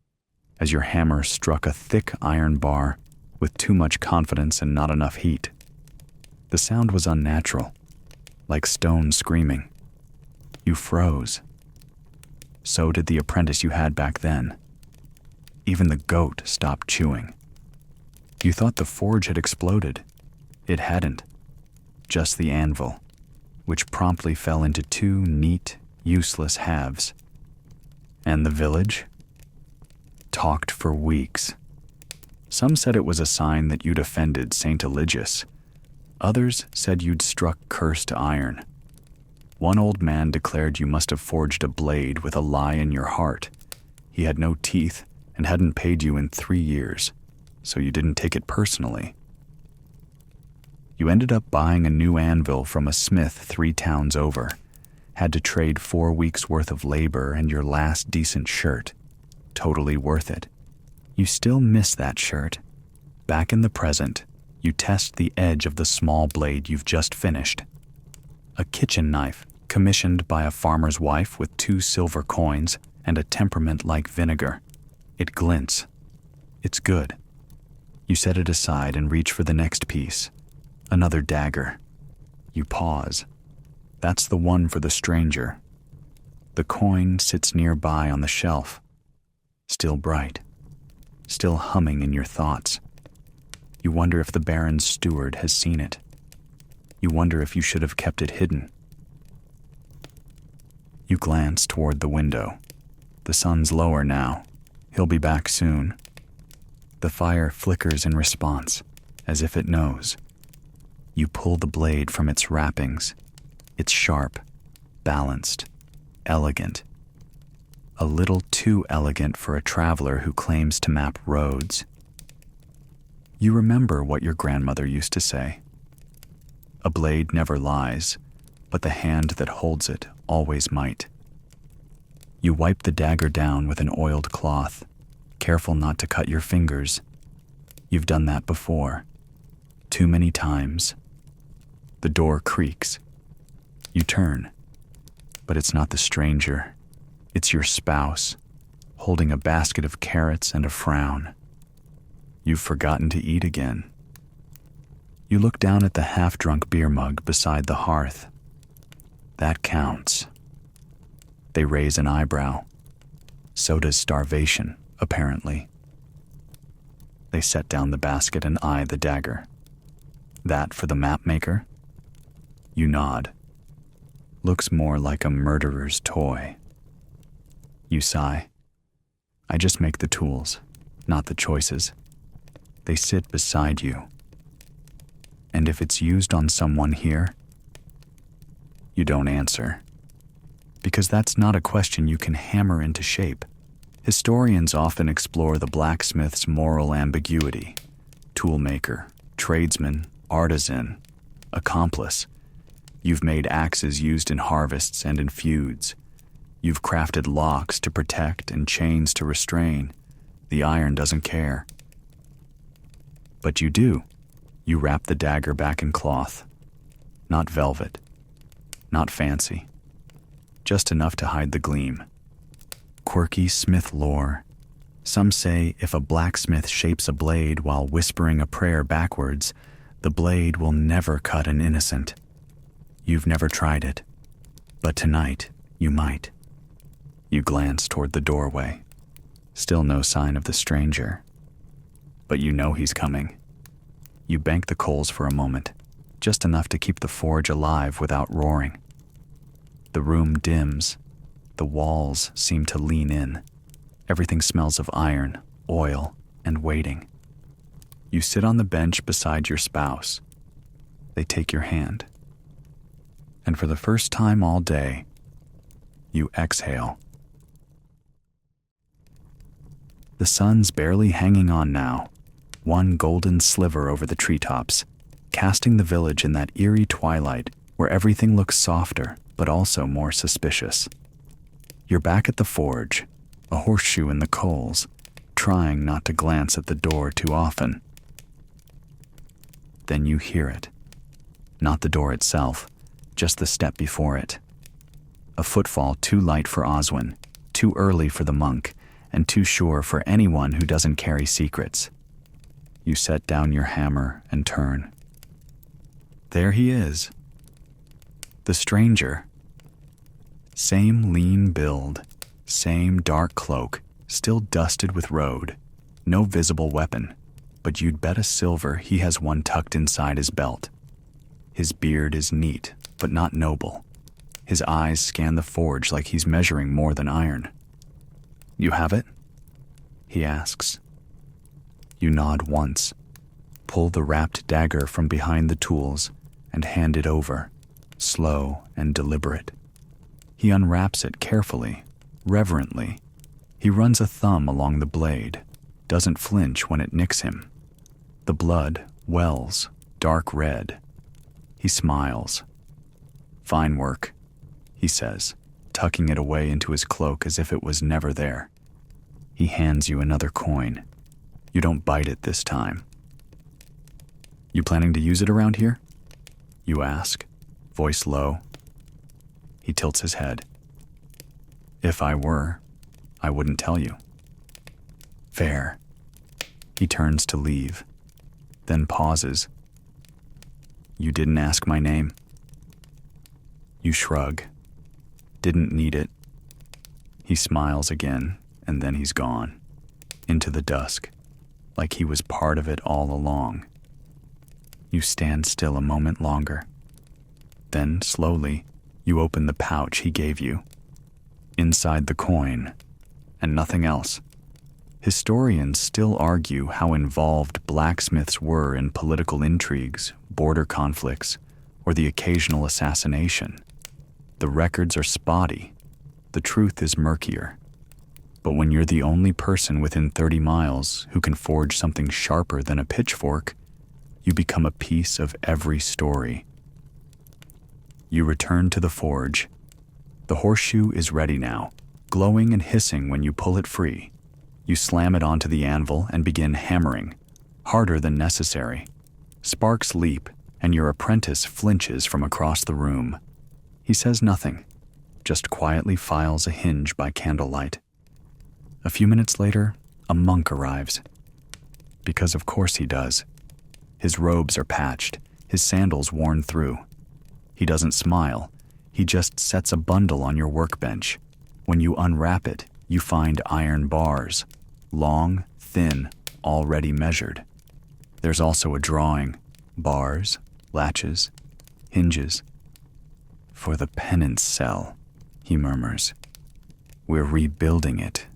as your hammer struck a thick iron bar with too much confidence and not enough heat. The sound was unnatural, like stone screaming. You froze. So did the apprentice you had back then. Even the goat stopped chewing. You thought the forge had exploded. It hadn't. Just the anvil, which promptly fell into two neat, useless halves. And the village? Talked for weeks. Some said it was a sign that you'd offended Saint Eligius. Others said you'd struck cursed iron. One old man declared you must have forged a blade with a lie in your heart. He had no teeth and hadn't paid you in 3 years, so you didn't take it personally. You ended up buying a new anvil from a smith 3 towns over, had to trade 4 weeks' worth of labor and your last decent shirt. Totally worth it. You still miss that shirt. Back in the present, you test the edge of the small blade you've just finished. A kitchen knife commissioned by a farmer's wife with 2 silver coins and a temperament like vinegar. It glints. It's good. You set it aside and reach for the next piece. Another dagger. You pause. That's the one for the stranger. The coin sits nearby on the shelf, still bright, still humming in your thoughts. You wonder if the Baron's steward has seen it. You wonder if you should have kept it hidden. You glance toward the window. The sun's lower now. He'll be back soon. The fire flickers in response, as if it knows. You pull the blade from its wrappings. It's sharp, balanced, elegant. A little too elegant for a traveler who claims to map roads. You remember what your grandmother used to say. A blade never lies, but the hand that holds it always might. You wipe the dagger down with an oiled cloth, careful not to cut your fingers. You've done that before, too many times. The door creaks. You turn, but it's not the stranger. It's your spouse, holding a basket of carrots and a frown. You've forgotten to eat again. You look down at the half-drunk beer mug beside the hearth. That counts. They raise an eyebrow. So does starvation, apparently. They set down the basket and eye the dagger. That for the map maker? You nod. Looks more like a murderer's toy. You sigh. I just make the tools, not the choices. They sit beside you. And if it's used on someone here, you don't answer. Because that's not a question you can hammer into shape. Historians often explore the blacksmith's moral ambiguity. Toolmaker, tradesman, artisan, accomplice. You've made axes used in harvests and in feuds. You've crafted locks to protect and chains to restrain. The iron doesn't care. But you do. You wrap the dagger back in cloth. Not velvet. Not fancy. Just enough to hide the gleam. Quirky smith lore. Some say if a blacksmith shapes a blade while whispering a prayer backwards, the blade will never cut an innocent. You've never tried it, but tonight you might. You glance toward the doorway. Still no sign of the stranger. But you know he's coming. You bank the coals for a moment, just enough to keep the forge alive without roaring. The room dims. The walls seem to lean in. Everything smells of iron, oil, and waiting. You sit on the bench beside your spouse. They take your hand. And for the first time all day, you exhale. The sun's barely hanging on now, one golden sliver over the treetops, casting the village in that eerie twilight where everything looks softer but also more suspicious. You're back at the forge, a horseshoe in the coals, trying not to glance at the door too often. Then you hear it. Not the door itself, just the step before it. A footfall too light for Oswin, too early for the monk, and too sure for anyone who doesn't carry secrets. You set down your hammer and turn. There he is. The stranger. Same lean build, same dark cloak, still dusted with road, no visible weapon, but you'd bet a silver he has one tucked inside his belt. His beard is neat, but not noble. His eyes scan the forge like he's measuring more than iron. You have it? He asks. You nod once, pull the wrapped dagger from behind the tools, and hand it over, slow and deliberate. He unwraps it carefully, reverently. He runs a thumb along the blade, doesn't flinch when it nicks him. The blood wells, dark red. He smiles. Fine work, he says, tucking it away into his cloak as if it was never there. He hands you another coin. You don't bite it this time. You planning to use it around here? You ask, voice low. He tilts his head. If I were, I wouldn't tell you. Fair. He turns to leave, then pauses. You didn't ask my name. You shrug. Didn't need it. He smiles again, and then he's gone, into the dusk, like he was part of it all along. You stand still a moment longer. Then, slowly, you open the pouch he gave you. Inside the coin, and nothing else. Historians still argue how involved blacksmiths were in political intrigues, border conflicts, or the occasional assassination. The records are spotty. The truth is murkier. But when you're the only person within 30 miles who can forge something sharper than a pitchfork, you become a piece of every story. You return to the forge. The horseshoe is ready now, glowing and hissing when you pull it free. You slam it onto the anvil and begin hammering, harder than necessary. Sparks leap, and your apprentice flinches from across the room. He says nothing, just quietly files a hinge by candlelight. A few minutes later, a monk arrives. Because of course he does. His robes are patched, his sandals worn through. He doesn't smile. He just sets a bundle on your workbench. When you unwrap it, you find iron bars, long, thin, already measured. There's also a drawing, bars, latches, hinges. For the penance cell, he murmurs. We're rebuilding it.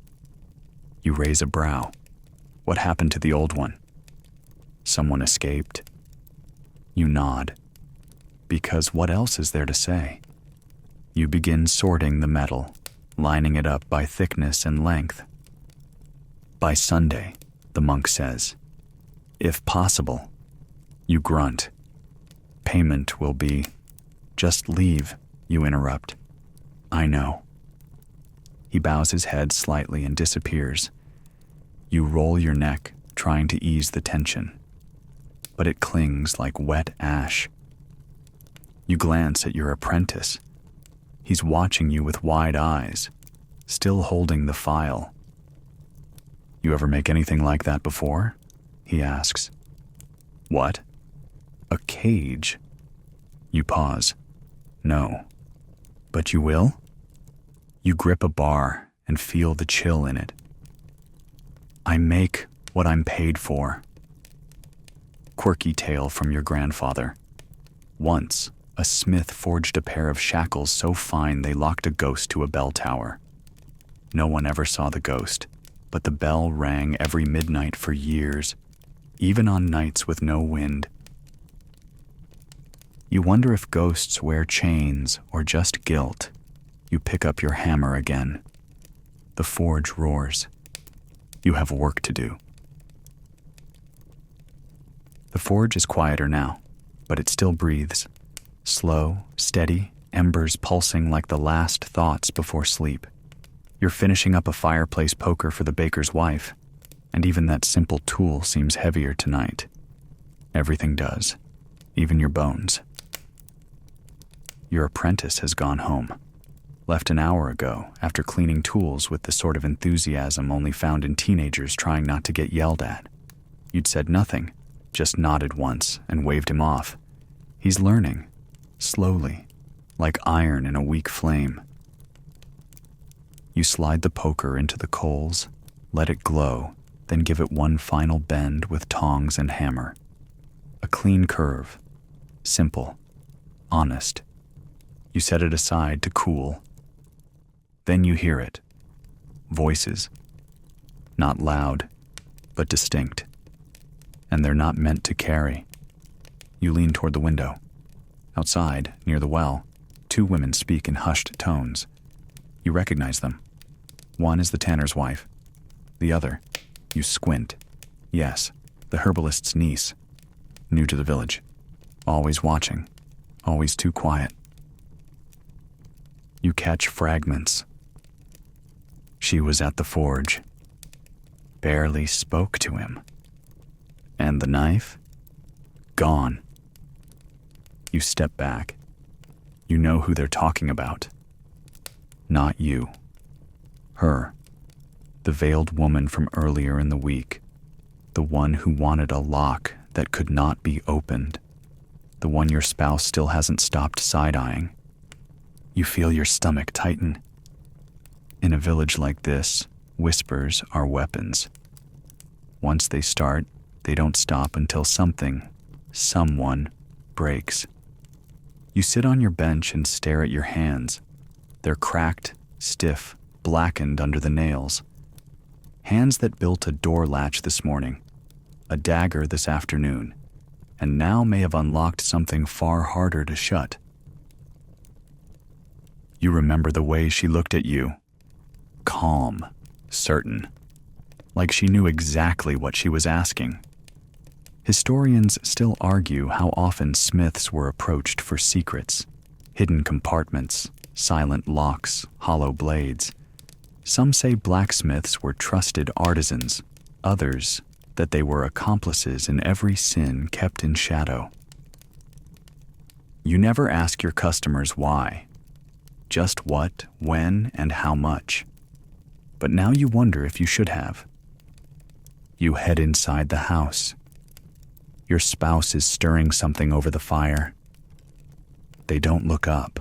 You raise a brow. What happened to the old one? Someone escaped. You nod. Because what else is there to say? You begin sorting the metal, lining it up by thickness and length. By Sunday, the monk says. If possible. You grunt. Payment will be. Just leave, you interrupt. I know. He bows his head slightly and disappears. You roll your neck, trying to ease the tension. But it clings like wet ash. You glance at your apprentice. He's watching you with wide eyes, still holding the file. You ever make anything like that before? He asks. What? A cage? You pause. No. But you will? You grip a bar and feel the chill in it. I make what I'm paid for. Quirky tale from your grandfather. Once, a smith forged a pair of shackles so fine they locked a ghost to a bell tower. No one ever saw the ghost, but the bell rang every midnight for years, even on nights with no wind. You wonder if ghosts wear chains or just guilt. You pick up your hammer again. The forge roars. You have work to do. The forge is quieter now, but it still breathes. Slow, steady, embers pulsing like the last thoughts before sleep. You're finishing up a fireplace poker for the baker's wife. And even that simple tool seems heavier tonight. Everything does, even your bones. Your apprentice has gone home. Left an hour ago after cleaning tools with the sort of enthusiasm only found in teenagers trying not to get yelled at. You'd said nothing, just nodded once and waved him off. He's learning, slowly, like iron in a weak flame. You slide the poker into the coals, let it glow, then give it one final bend with tongs and hammer. A clean curve, simple, honest. You set it aside to cool. Then you hear it. Voices. Not loud, but distinct. And they're not meant to carry. You lean toward the window. Outside, near the well, 2 women speak in hushed tones. You recognize them. One is the tanner's wife. The other, you squint. Yes, the herbalist's niece. New to the village. Always watching. Always too quiet. You catch fragments. She was at the forge. Barely spoke to him. And the knife? Gone. You step back. You know who they're talking about. Not you. Her. The veiled woman from earlier in the week. The one who wanted a lock that could not be opened. The one your spouse still hasn't stopped side-eyeing. You feel your stomach tighten. In a village like this, whispers are weapons. Once they start, they don't stop until someone, breaks. You sit on your bench and stare at your hands. They're cracked, stiff, blackened under the nails. Hands that built a door latch this morning, a dagger this afternoon, and now may have unlocked something far harder to shut. You remember the way she looked at you. Calm, certain, like she knew exactly what she was asking. Historians still argue how often smiths were approached for secrets, hidden compartments, silent locks, hollow blades. Some say blacksmiths were trusted artisans, others that they were accomplices in every sin kept in shadow. You never ask your customers why, just what, when, and how much. But now you wonder if you should have. You head inside the house. Your spouse is stirring something over the fire. They don't look up.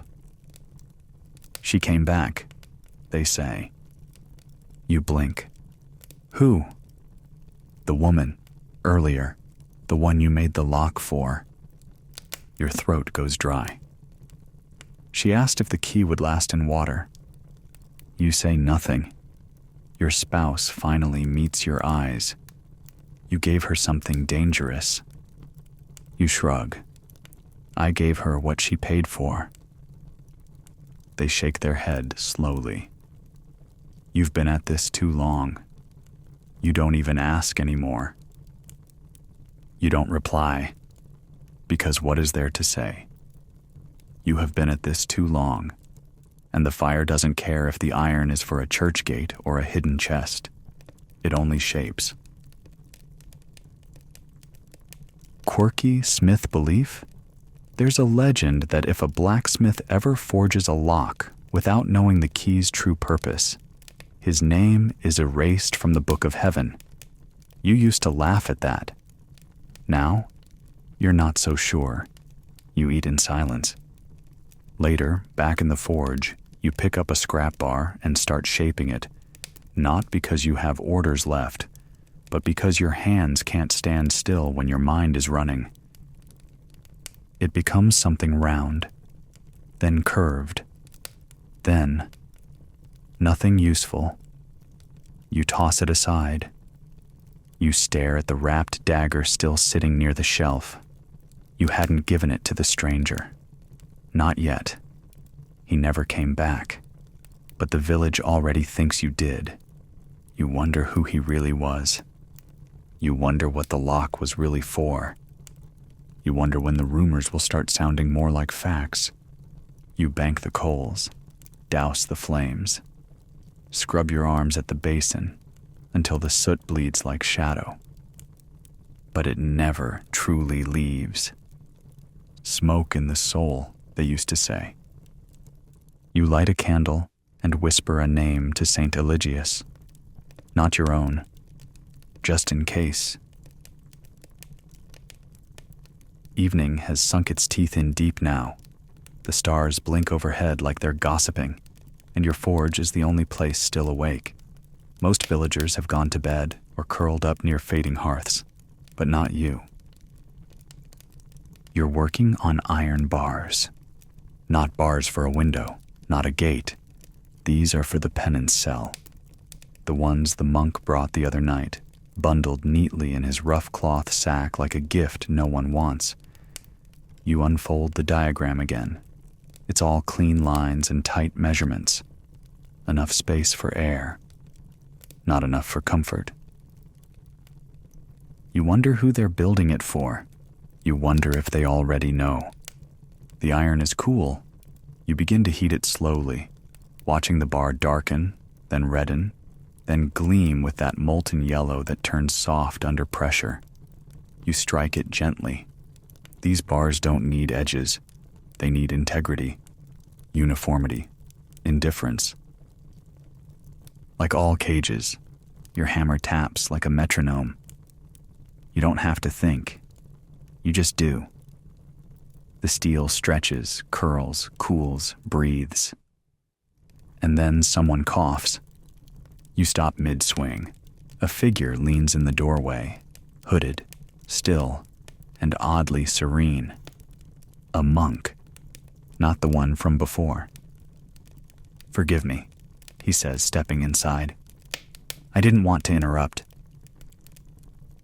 She came back, they say. You blink. Who? The woman, earlier, the one you made the lock for. Your throat goes dry. She asked if the key would last in water. You say nothing. Your spouse finally meets your eyes. You gave her something dangerous. You shrug. I gave her what she paid for. They shake their head slowly. You've been at this too long. You don't even ask anymore. You don't reply, because what is there to say? You have been at this too long, and the fire doesn't care if the iron is for a church gate or a hidden chest. It only shapes. Quirky smith belief? There's a legend that if a blacksmith ever forges a lock without knowing the key's true purpose, his name is erased from the book of heaven. You used to laugh at that. Now, you're not so sure. You eat in silence. Later, back in the forge, you pick up a scrap bar and start shaping it, not because you have orders left, but because your hands can't stand still when your mind is running. It becomes something round, then curved, then nothing useful. You toss it aside. You stare at the wrapped dagger still sitting near the shelf. You hadn't given it to the stranger. Not yet. He never came back. But the village already thinks you did. You wonder who he really was. You wonder what the lock was really for. You wonder when the rumors will start sounding more like facts. You bank the coals, douse the flames, scrub your arms at the basin, until the soot bleeds like shadow. But it never truly leaves. Smoke in the soul, they used to say. You light a candle and whisper a name to Saint Eligius, not your own, just in case. Evening has sunk its teeth in deep now. The stars blink overhead like they're gossiping, and your forge is the only place still awake. Most villagers have gone to bed or curled up near fading hearths, but not you. You're working on iron bars. Not bars for a window, not a gate. These are for the penance cell. The ones the monk brought the other night, bundled neatly in his rough cloth sack like a gift no one wants. You unfold the diagram again. It's all clean lines and tight measurements. Enough space for air. Not enough for comfort. You wonder who they're building it for. You wonder if they already know. The iron is cool. You begin to heat it slowly, watching the bar darken, then redden, then gleam with that molten yellow that turns soft under pressure. You strike it gently. These bars don't need edges. They need integrity, uniformity, indifference. Like all cages, your hammer taps like a metronome. You don't have to think. You just do. The steel stretches, curls, cools, breathes. And then someone coughs. You stop mid-swing. A figure leans in the doorway, hooded, still, and oddly serene. A monk, not the one from before. "Forgive me," he says, stepping inside. "I didn't want to interrupt."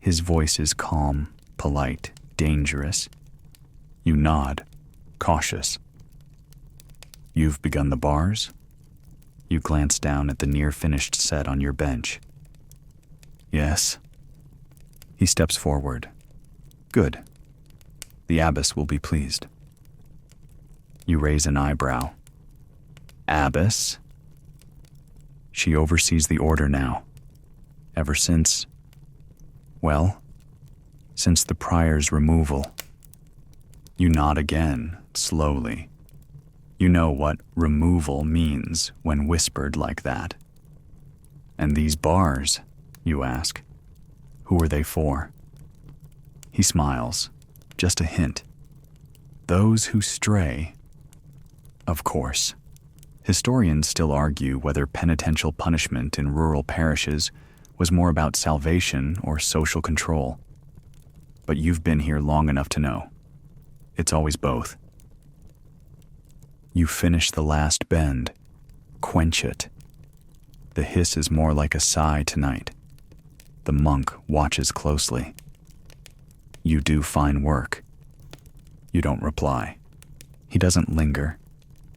His voice is calm, polite, dangerous. You nod, cautious. "You've begun the bars?" You glance down at the near-finished set on your bench. "Yes." He steps forward. "Good. The abbess will be pleased." You raise an eyebrow. "Abbess?" She oversees the order now. Ever since, well, since the prior's removal. You nod again, slowly. You know what removal means when whispered like that. "And these bars," you ask, "who are they for?" He smiles, just a hint. "Those who stray." Of course. Historians still argue whether penitential punishment in rural parishes was more about salvation or social control. But you've been here long enough to know. It's always both. You finish the last bend, quench it. The hiss is more like a sigh tonight. The monk watches closely. You do fine work. You don't reply. He doesn't linger,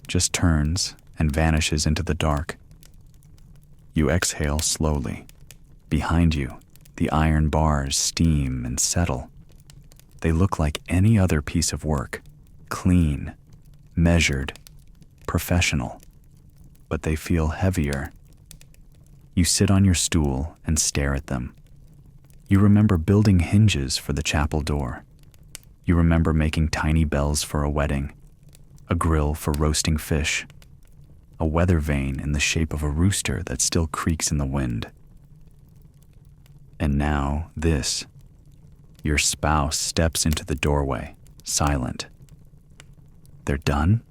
just turns and vanishes into the dark. You exhale slowly. Behind you, the iron bars steam and settle. They look like any other piece of work, clean, measured, professional, but they feel heavier. You sit on your stool and stare at them. You remember building hinges for the chapel door. You remember making tiny bells for a wedding, a grill for roasting fish, a weather vane in the shape of a rooster that still creaks in the wind. And now this. Your spouse steps into the doorway, silent. "They're done?"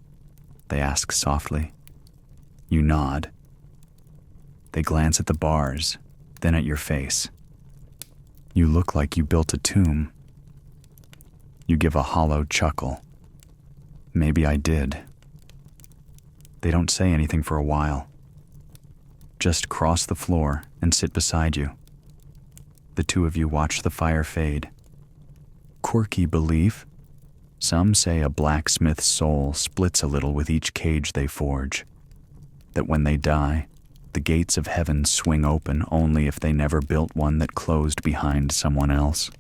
they ask softly. You nod. They glance at the bars, then at your face. You look like you built a tomb. You give a hollow chuckle. "Maybe I did." They don't say anything for a while. Just cross the floor and sit beside you. The two of you watch the fire fade. Quirky belief. Some say a blacksmith's soul splits a little with each cage they forge. That when they die, the gates of heaven swing open only if they never built one that closed behind someone else.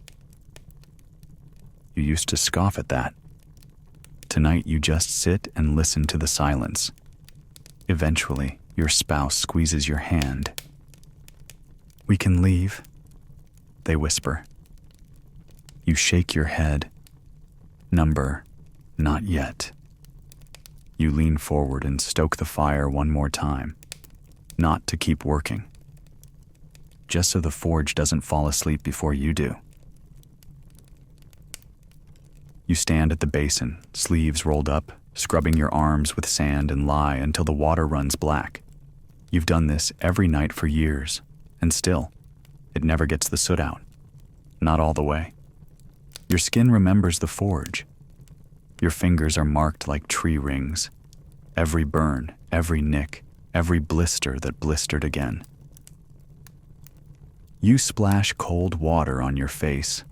You used to scoff at that. Tonight you just sit and listen to the silence. Eventually, your spouse squeezes your hand. "We can leave," they whisper. You shake your head. Number, "Not yet." You lean forward and stoke the fire one more time, not to keep working, just so the forge doesn't fall asleep before you do. You stand at the basin, sleeves rolled up, scrubbing your arms with sand and lye until the water runs black. You've done this every night for years, and still, it never gets the soot out. Not all the way. Your skin remembers the forge. Your fingers are marked like tree rings. Every burn, every nick, every blister that blistered again. You splash cold water on your face.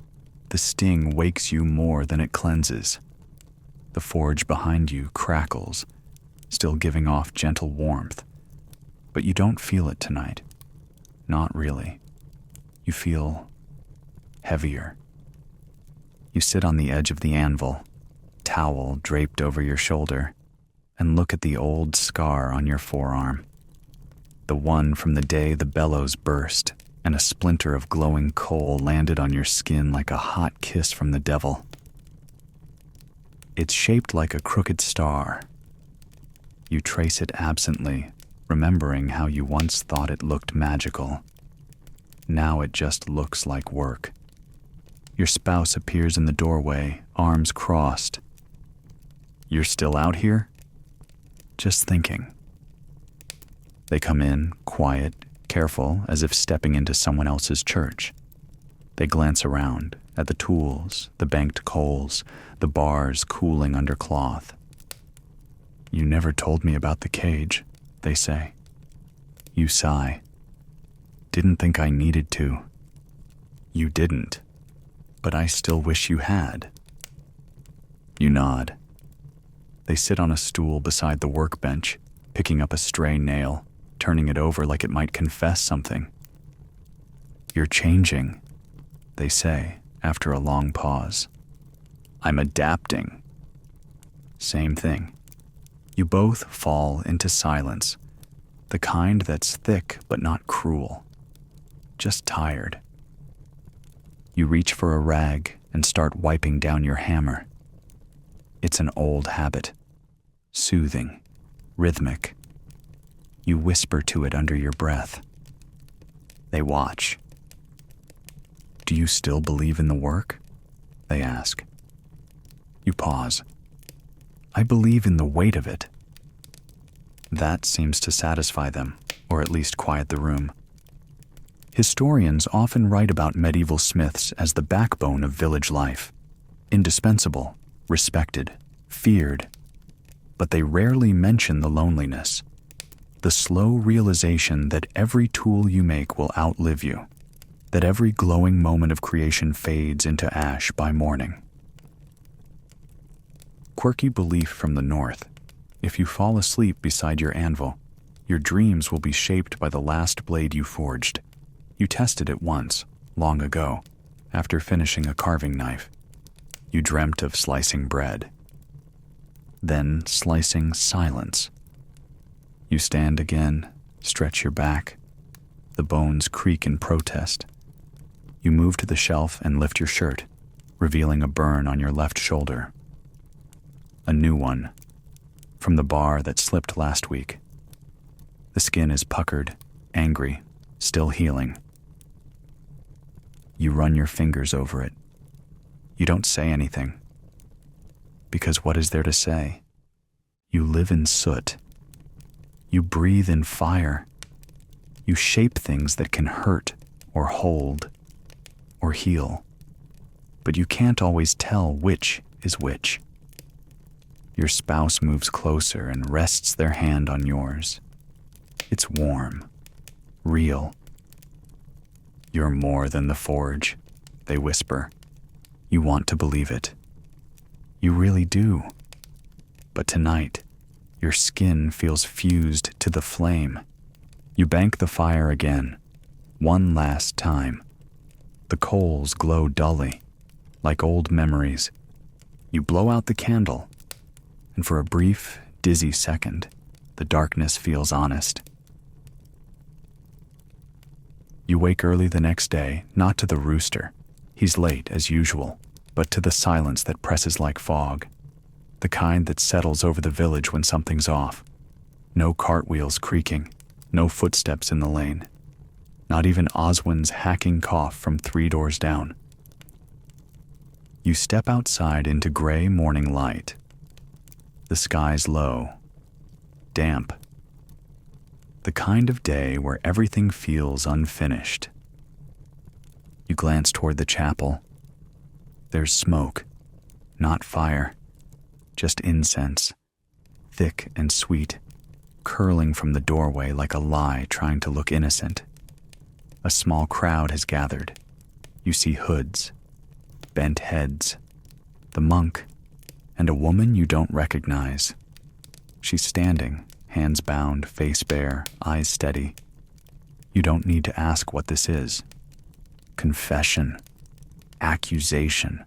The sting wakes you more than it cleanses. The forge behind you crackles, still giving off gentle warmth. But you don't feel it tonight. Not really. You feel heavier. You sit on the edge of the anvil, towel draped over your shoulder, and look at the old scar on your forearm. The one from the day the bellows burst and a splinter of glowing coal landed on your skin like a hot kiss from the devil. It's shaped like a crooked star. You trace it absently, remembering how you once thought it looked magical. Now it just looks like work. Your spouse appears in the doorway, arms crossed. "You're still out here?" "Just thinking." They come in, quiet, careful, as if stepping into someone else's church. They glance around at the tools, the banked coals, the bars cooling under cloth. "You never told me about the cage," they say. You sigh. "Didn't think I needed to." "You didn't, but I still wish you had." You nod. They sit on a stool beside the workbench, picking up a stray nail, turning it over like it might confess something. "You're changing," they say after a long pause. "I'm adapting." Same thing. You both fall into silence, the kind that's thick but not cruel, just tired. You reach for a rag and start wiping down your hammer. It's an old habit, soothing, rhythmic. You whisper to it under your breath. They watch. "Do you still believe in the work?" they ask. You pause. "I believe in the weight of it." That seems to satisfy them, or at least quiet the room. Historians often write about medieval smiths as the backbone of village life, indispensable, respected, feared, but they rarely mention the loneliness, the slow realization that every tool you make will outlive you, that every glowing moment of creation fades into ash by morning. Quirky belief from the north: if you fall asleep beside your anvil, your dreams will be shaped by the last blade you forged. You tested it once, long ago, after finishing a carving knife. You dreamt of slicing bread. Then slicing silence. You stand again, stretch your back. The bones creak in protest. You move to the shelf and lift your shirt, revealing a burn on your left shoulder. A new one, from the bar that slipped last week. The skin is puckered, angry, still healing. You run your fingers over it. You don't say anything. Because what is there to say? You live in soot. You breathe in fire. You shape things that can hurt or hold or heal. But you can't always tell which is which. Your spouse moves closer and rests their hand on yours. It's warm, real. "You're more than the forge," they whisper. You want to believe it. You really do. But tonight, your skin feels fused to the flame. You bank the fire again, one last time. The coals glow dully, like old memories. You blow out the candle, and for a brief, dizzy second, the darkness feels honest. You wake early the next day, not to the rooster. He's late, as usual, but to the silence that presses like fog, the kind that settles over the village when something's off. No cartwheels creaking, no footsteps in the lane, not even Oswin's hacking cough from 3 doors down. You step outside into gray morning light. The sky's low, damp, the kind of day where everything feels unfinished. You glance toward the chapel. There's smoke, not fire, just incense, thick and sweet, curling from the doorway like a lie trying to look innocent. A small crowd has gathered. You see hoods, bent heads, the monk, and a woman you don't recognize. She's standing, hands bound, face bare, eyes steady. You don't need to ask what this is. Confession, accusation,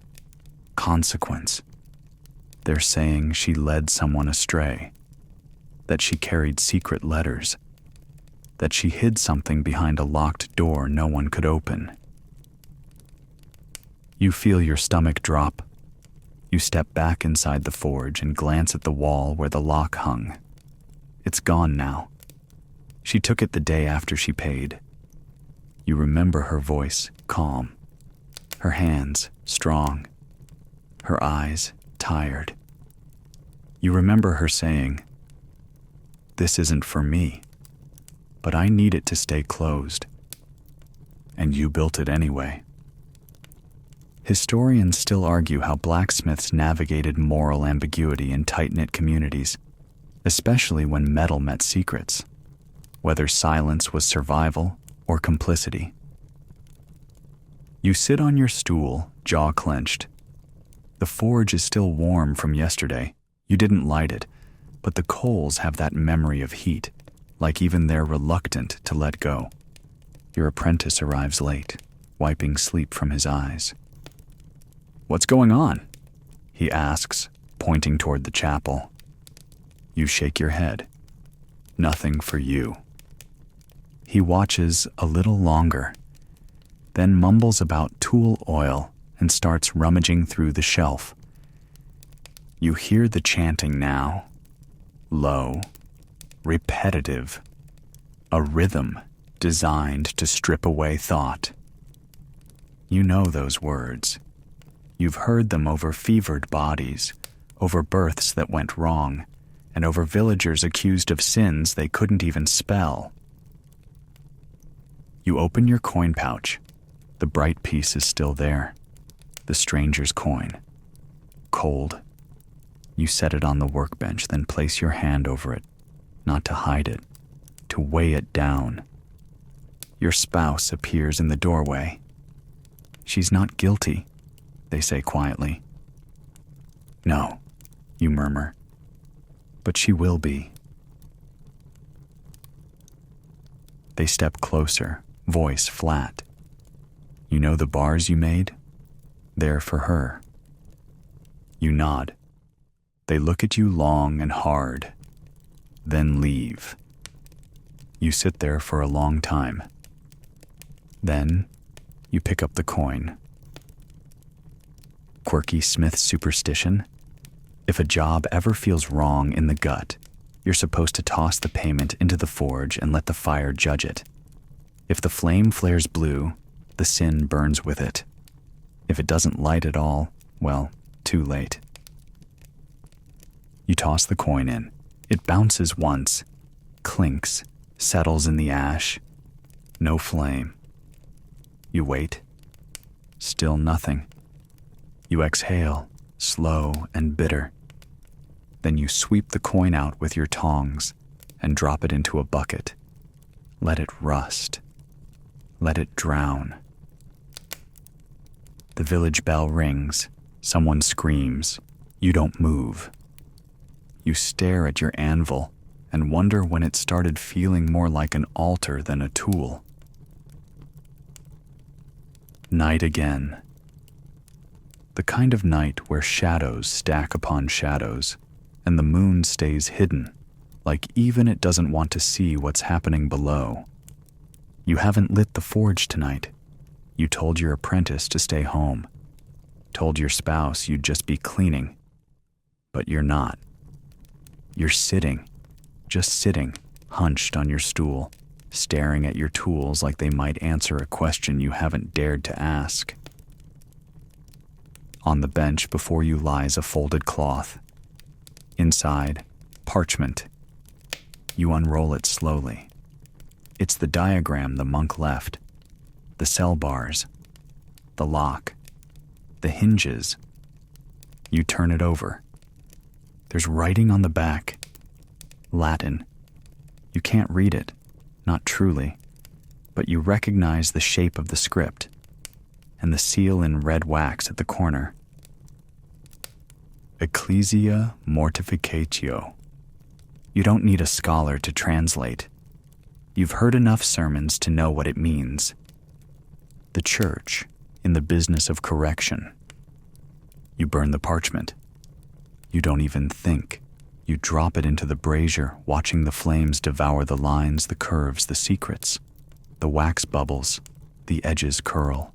consequence. They're saying she led someone astray, that she carried secret letters, that she hid something behind a locked door no one could open. You feel your stomach drop. You step back inside the forge and glance at the wall where the lock hung. It's gone now. She took it the day after she paid. You remember her voice, calm, her hands strong, her eyes tired. You remember her saying, "This isn't for me, but I need it to stay closed." And you built it anyway. Historians still argue how blacksmiths navigated moral ambiguity in tight-knit communities, especially when metal met secrets, whether silence was survival or complicity. You sit on your stool, jaw clenched. The forge is still warm from yesterday. You didn't light it, but the coals have that memory of heat, like even they're reluctant to let go. Your apprentice arrives late, wiping sleep from his eyes. "What's going on?" he asks, pointing toward the chapel. You shake your head. Nothing for you. He watches a little longer, then mumbles about tool oil and starts rummaging through the shelf. You hear the chanting now, low, repetitive, a rhythm designed to strip away thought. You know those words. You've heard them over fevered bodies, over births that went wrong, and over villagers accused of sins they couldn't even spell. You open your coin pouch. The bright piece is still there. The stranger's coin. Cold. You set it on the workbench, then place your hand over it, not to hide it, to weigh it down. Your spouse appears in the doorway. "She's not guilty," they say quietly. "No," you murmur, "but she will be." They step closer, voice flat. "You know the bars you made? They're for her." You nod. They look at you long and hard, then leave. You sit there for a long time. Then you pick up the coin. Quirky Smith superstition? If a job ever feels wrong in the gut, you're supposed to toss the payment into the forge and let the fire judge it. If the flame flares blue, the sin burns with it. If it doesn't light at all, well, too late. You toss the coin in. It bounces once, clinks, settles in the ash. No flame. You wait. Still nothing. You exhale, slow and bitter. Then you sweep the coin out with your tongs and drop it into a bucket. Let it rust. Let it drown. The village bell rings. Someone screams. You don't move. You stare at your anvil and wonder when it started feeling more like an altar than a tool. Night again. The kind of night where shadows stack upon shadows and the moon stays hidden, like even it doesn't want to see what's happening below. You haven't lit the forge tonight. You told your apprentice to stay home. Told your spouse you'd just be cleaning. But you're not. You're sitting, just sitting, hunched on your stool, staring at your tools like they might answer a question you haven't dared to ask. On the bench before you lies a folded cloth. Inside, parchment. You unroll it slowly. It's the diagram the monk left, the cell bars, the lock, the hinges. You turn it over. There's writing on the back, Latin. You can't read it, not truly, but you recognize the shape of the script and the seal in red wax at the corner. Ecclesia mortificatio. You don't need a scholar to translate. You've heard enough sermons to know what it means. The church in the business of correction. You burn the parchment. You don't even think. You drop it into the brazier, watching the flames devour the lines, the curves, the secrets. The wax bubbles, the edges curl.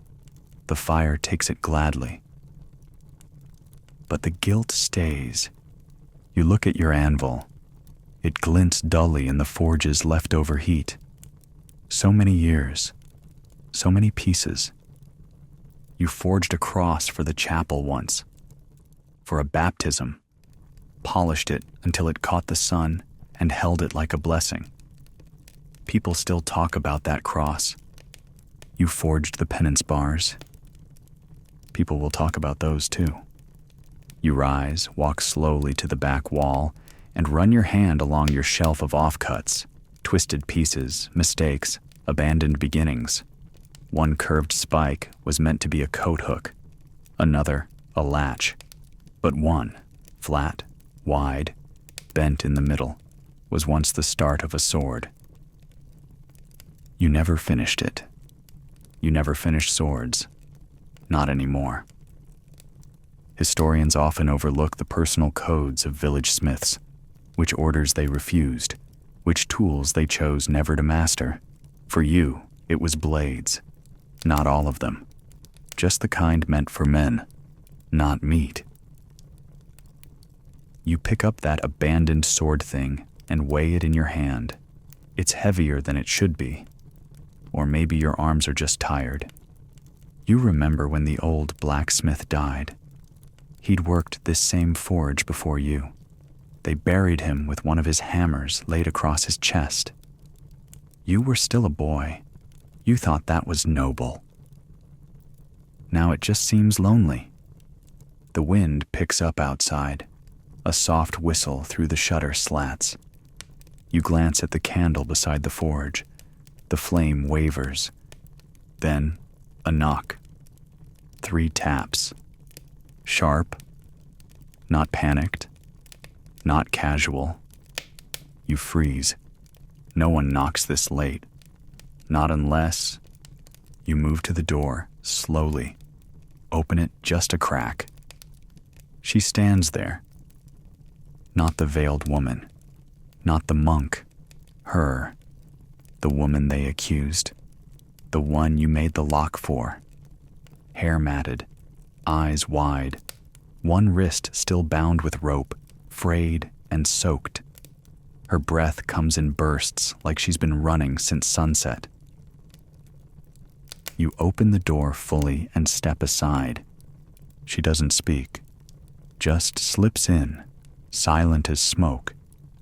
The fire takes it gladly. But the guilt stays. You look at your anvil. It glints dully in the forge's leftover heat. So many years, so many pieces. You forged a cross for the chapel once, for a baptism, polished it until it caught the sun and held it like a blessing. People still talk about that cross. You forged the penance bars. People will talk about those too. You rise, walk slowly to the back wall, and run your hand along your shelf of offcuts, twisted pieces, mistakes, abandoned beginnings. One curved spike was meant to be a coat hook, another a latch, but one, flat, wide, bent in the middle, was once the start of a sword. You never finished it. You never finished swords. Not anymore. Historians often overlook the personal codes of village smiths, which orders they refused, which tools they chose never to master. For you, it was blades. Not all of them. Just the kind meant for men, not meat. You pick up that abandoned sword thing and weigh it in your hand. It's heavier than it should be. Or maybe your arms are just tired. You remember when the old blacksmith died. He'd worked this same forge before you. They buried him with one of his hammers laid across his chest. You were still a boy. You thought that was noble. Now it just seems lonely. The wind picks up outside. A soft whistle through the shutter slats. You glance at the candle beside the forge. The flame wavers. Then, a knock. 3 taps. Sharp. Not panicked. Not casual. You freeze. No one knocks this late. Not unless... You move to the door, slowly. Open it just a crack. She stands there. Not the veiled woman. Not the monk. Her. The woman they accused. The one you made the lock for. Hair matted. Eyes wide. One wrist still bound with rope. Frayed and soaked. Her breath comes in bursts like she's been running since sunset. You open the door fully and step aside. She doesn't speak, just slips in, silent as smoke,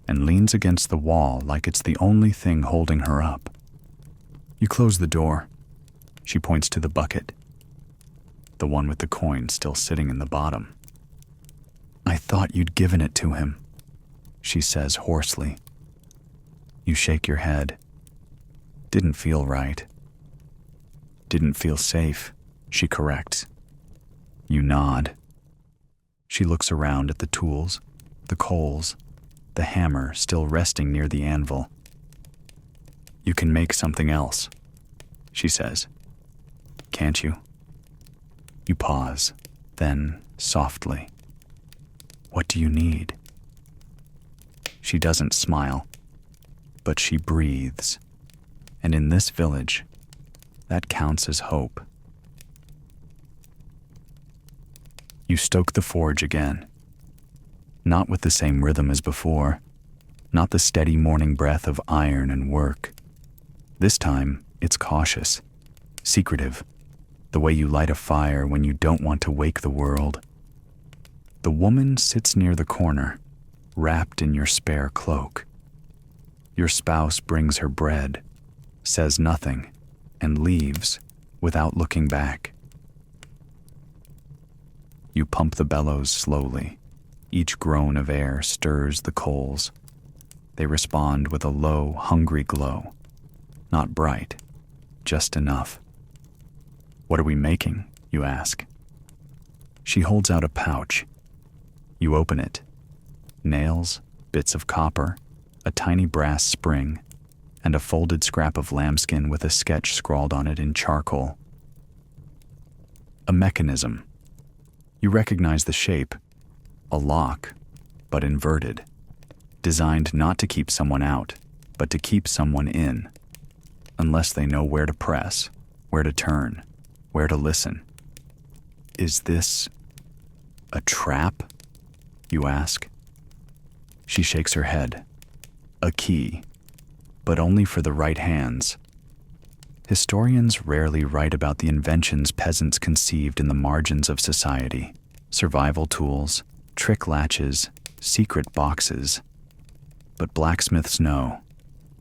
and leans against the wall like it's the only thing holding her up. You close the door. She points to the bucket, the one with the coin still sitting in the bottom. I thought you'd given it to him, she says hoarsely. You shake your head. Didn't feel right. Didn't feel safe, she corrects. You nod. She looks around at the tools, the coals, the hammer still resting near the anvil. You can make something else, she says. Can't you? You pause, then softly. What do you need? She doesn't smile, but she breathes, And in this village, that counts as hope. You stoke the forge again. Not with the same rhythm as before, not the steady morning breath of iron and work. This time, it's cautious, secretive, the way you light a fire when you don't want to wake the world. The woman sits near the corner, wrapped in your spare cloak. Your spouse brings her bread, says nothing, and leaves without looking back. You pump the bellows slowly. Each groan of air stirs the coals. They respond with a low, hungry glow. Not bright, just enough. What are we making? You ask. She holds out a pouch. You open it. Nails, bits of copper, a tiny brass spring, and a folded scrap of lambskin with a sketch scrawled on it in charcoal. A mechanism. You recognize the shape. A lock, but inverted. Designed not to keep someone out, but to keep someone in. Unless they know where to press, where to turn, where to listen. Is this a trap? You ask. She shakes her head. A key, but only for the right hands. Historians rarely write about the inventions peasants conceived in the margins of society. Survival tools, trick latches, secret boxes. But blacksmiths know.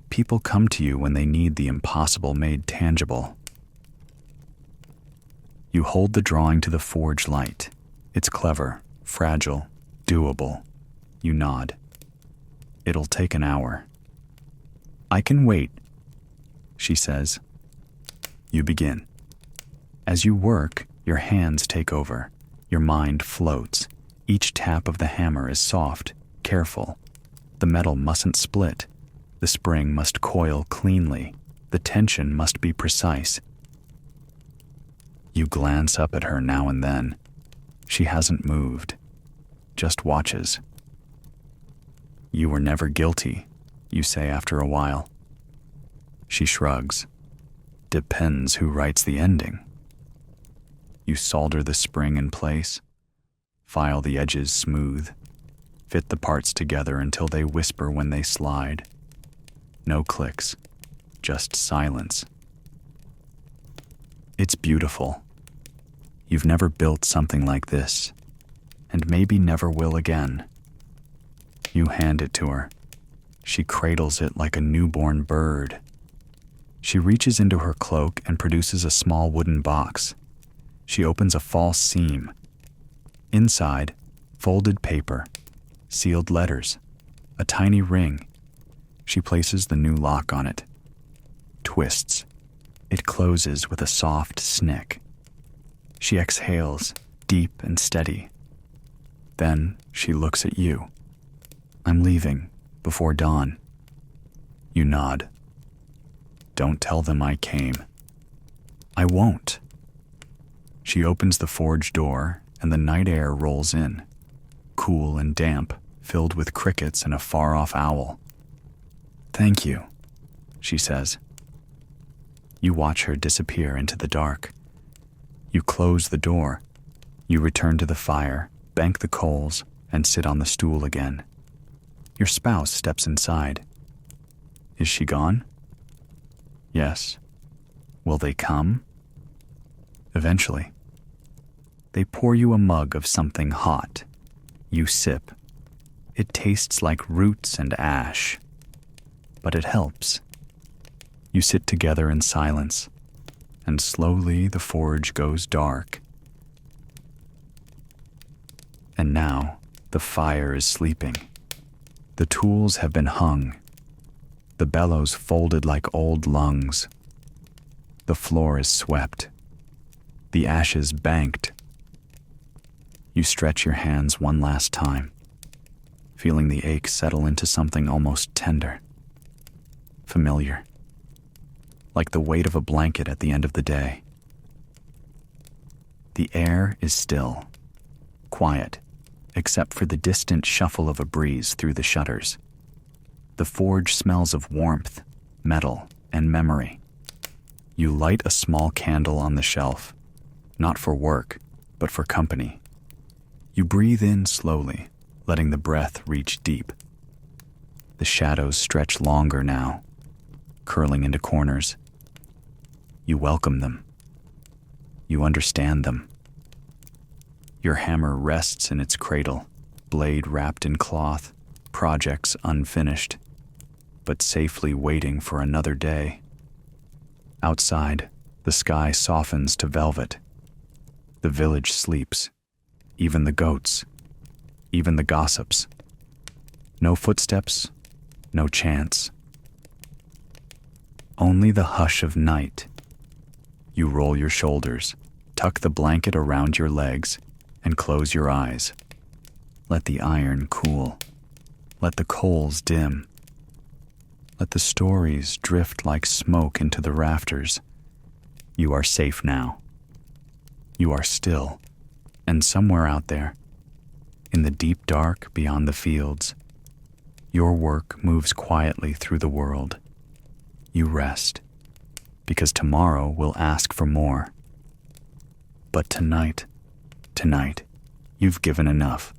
People come to you when they need the impossible made tangible. You hold the drawing to the forge light. It's clever, fragile, doable. You nod. It'll take an hour. I can wait, she says. You begin. As you work, your hands take over. Your mind floats. Each tap of the hammer is soft, careful. The metal mustn't split. The spring must coil cleanly. The tension must be precise. You glance up at her now and then. She hasn't moved, just watches. You were never guilty, you say after a while. She shrugs. Depends who writes the ending. You solder the spring in place, file the edges smooth, fit the parts together until they whisper when they slide. No clicks, just silence. It's beautiful. You've never built something like this, and maybe never will again. You hand it to her. She cradles it like a newborn bird. She reaches into her cloak and produces a small wooden box. She opens a false seam. Inside, folded paper, sealed letters, a tiny ring. She places the new lock on it. Twists. It closes with a soft snick. She exhales, deep and steady. Then she looks at you. I'm leaving, before dawn. You nod. Don't tell them I came. I won't. She opens the forge door, and the night air rolls in, cool and damp, filled with crickets and a far-off owl. Thank you, she says. You watch her disappear into the dark. You close the door. You return to the fire, bank the coals, and sit on the stool again. Your spouse steps inside. Is she gone? Yes. Will they come? Eventually. They pour you a mug of something hot. You sip. It tastes like roots and ash. But it helps. You sit together in silence, and slowly the forge goes dark. And now the fire is sleeping. The tools have been hung. The bellows folded like old lungs. The floor is swept. The ashes banked. You stretch your hands one last time, feeling the ache settle into something almost tender, familiar, like the weight of a blanket at the end of the day. The air is still, quiet, except for the distant shuffle of a breeze through the shutters. The forge smells of warmth, metal, and memory. You light a small candle on the shelf, not for work, but for company. You breathe in slowly, letting the breath reach deep. The shadows stretch longer now, curling into corners. You welcome them. You understand them. Your hammer rests in its cradle, blade wrapped in cloth, projects unfinished, but safely waiting for another day. Outside, the sky softens to velvet. The village sleeps, even the goats, even the gossips. No footsteps, no chance. Only the hush of night. You roll your shoulders, tuck the blanket around your legs, and close your eyes. Let the iron cool. Let the coals dim. Let the stories drift like smoke into the rafters. You are safe now. You are still, and somewhere out there, in the deep dark beyond the fields, your work moves quietly through the world. You rest, because tomorrow will ask for more. But tonight, you've given enough.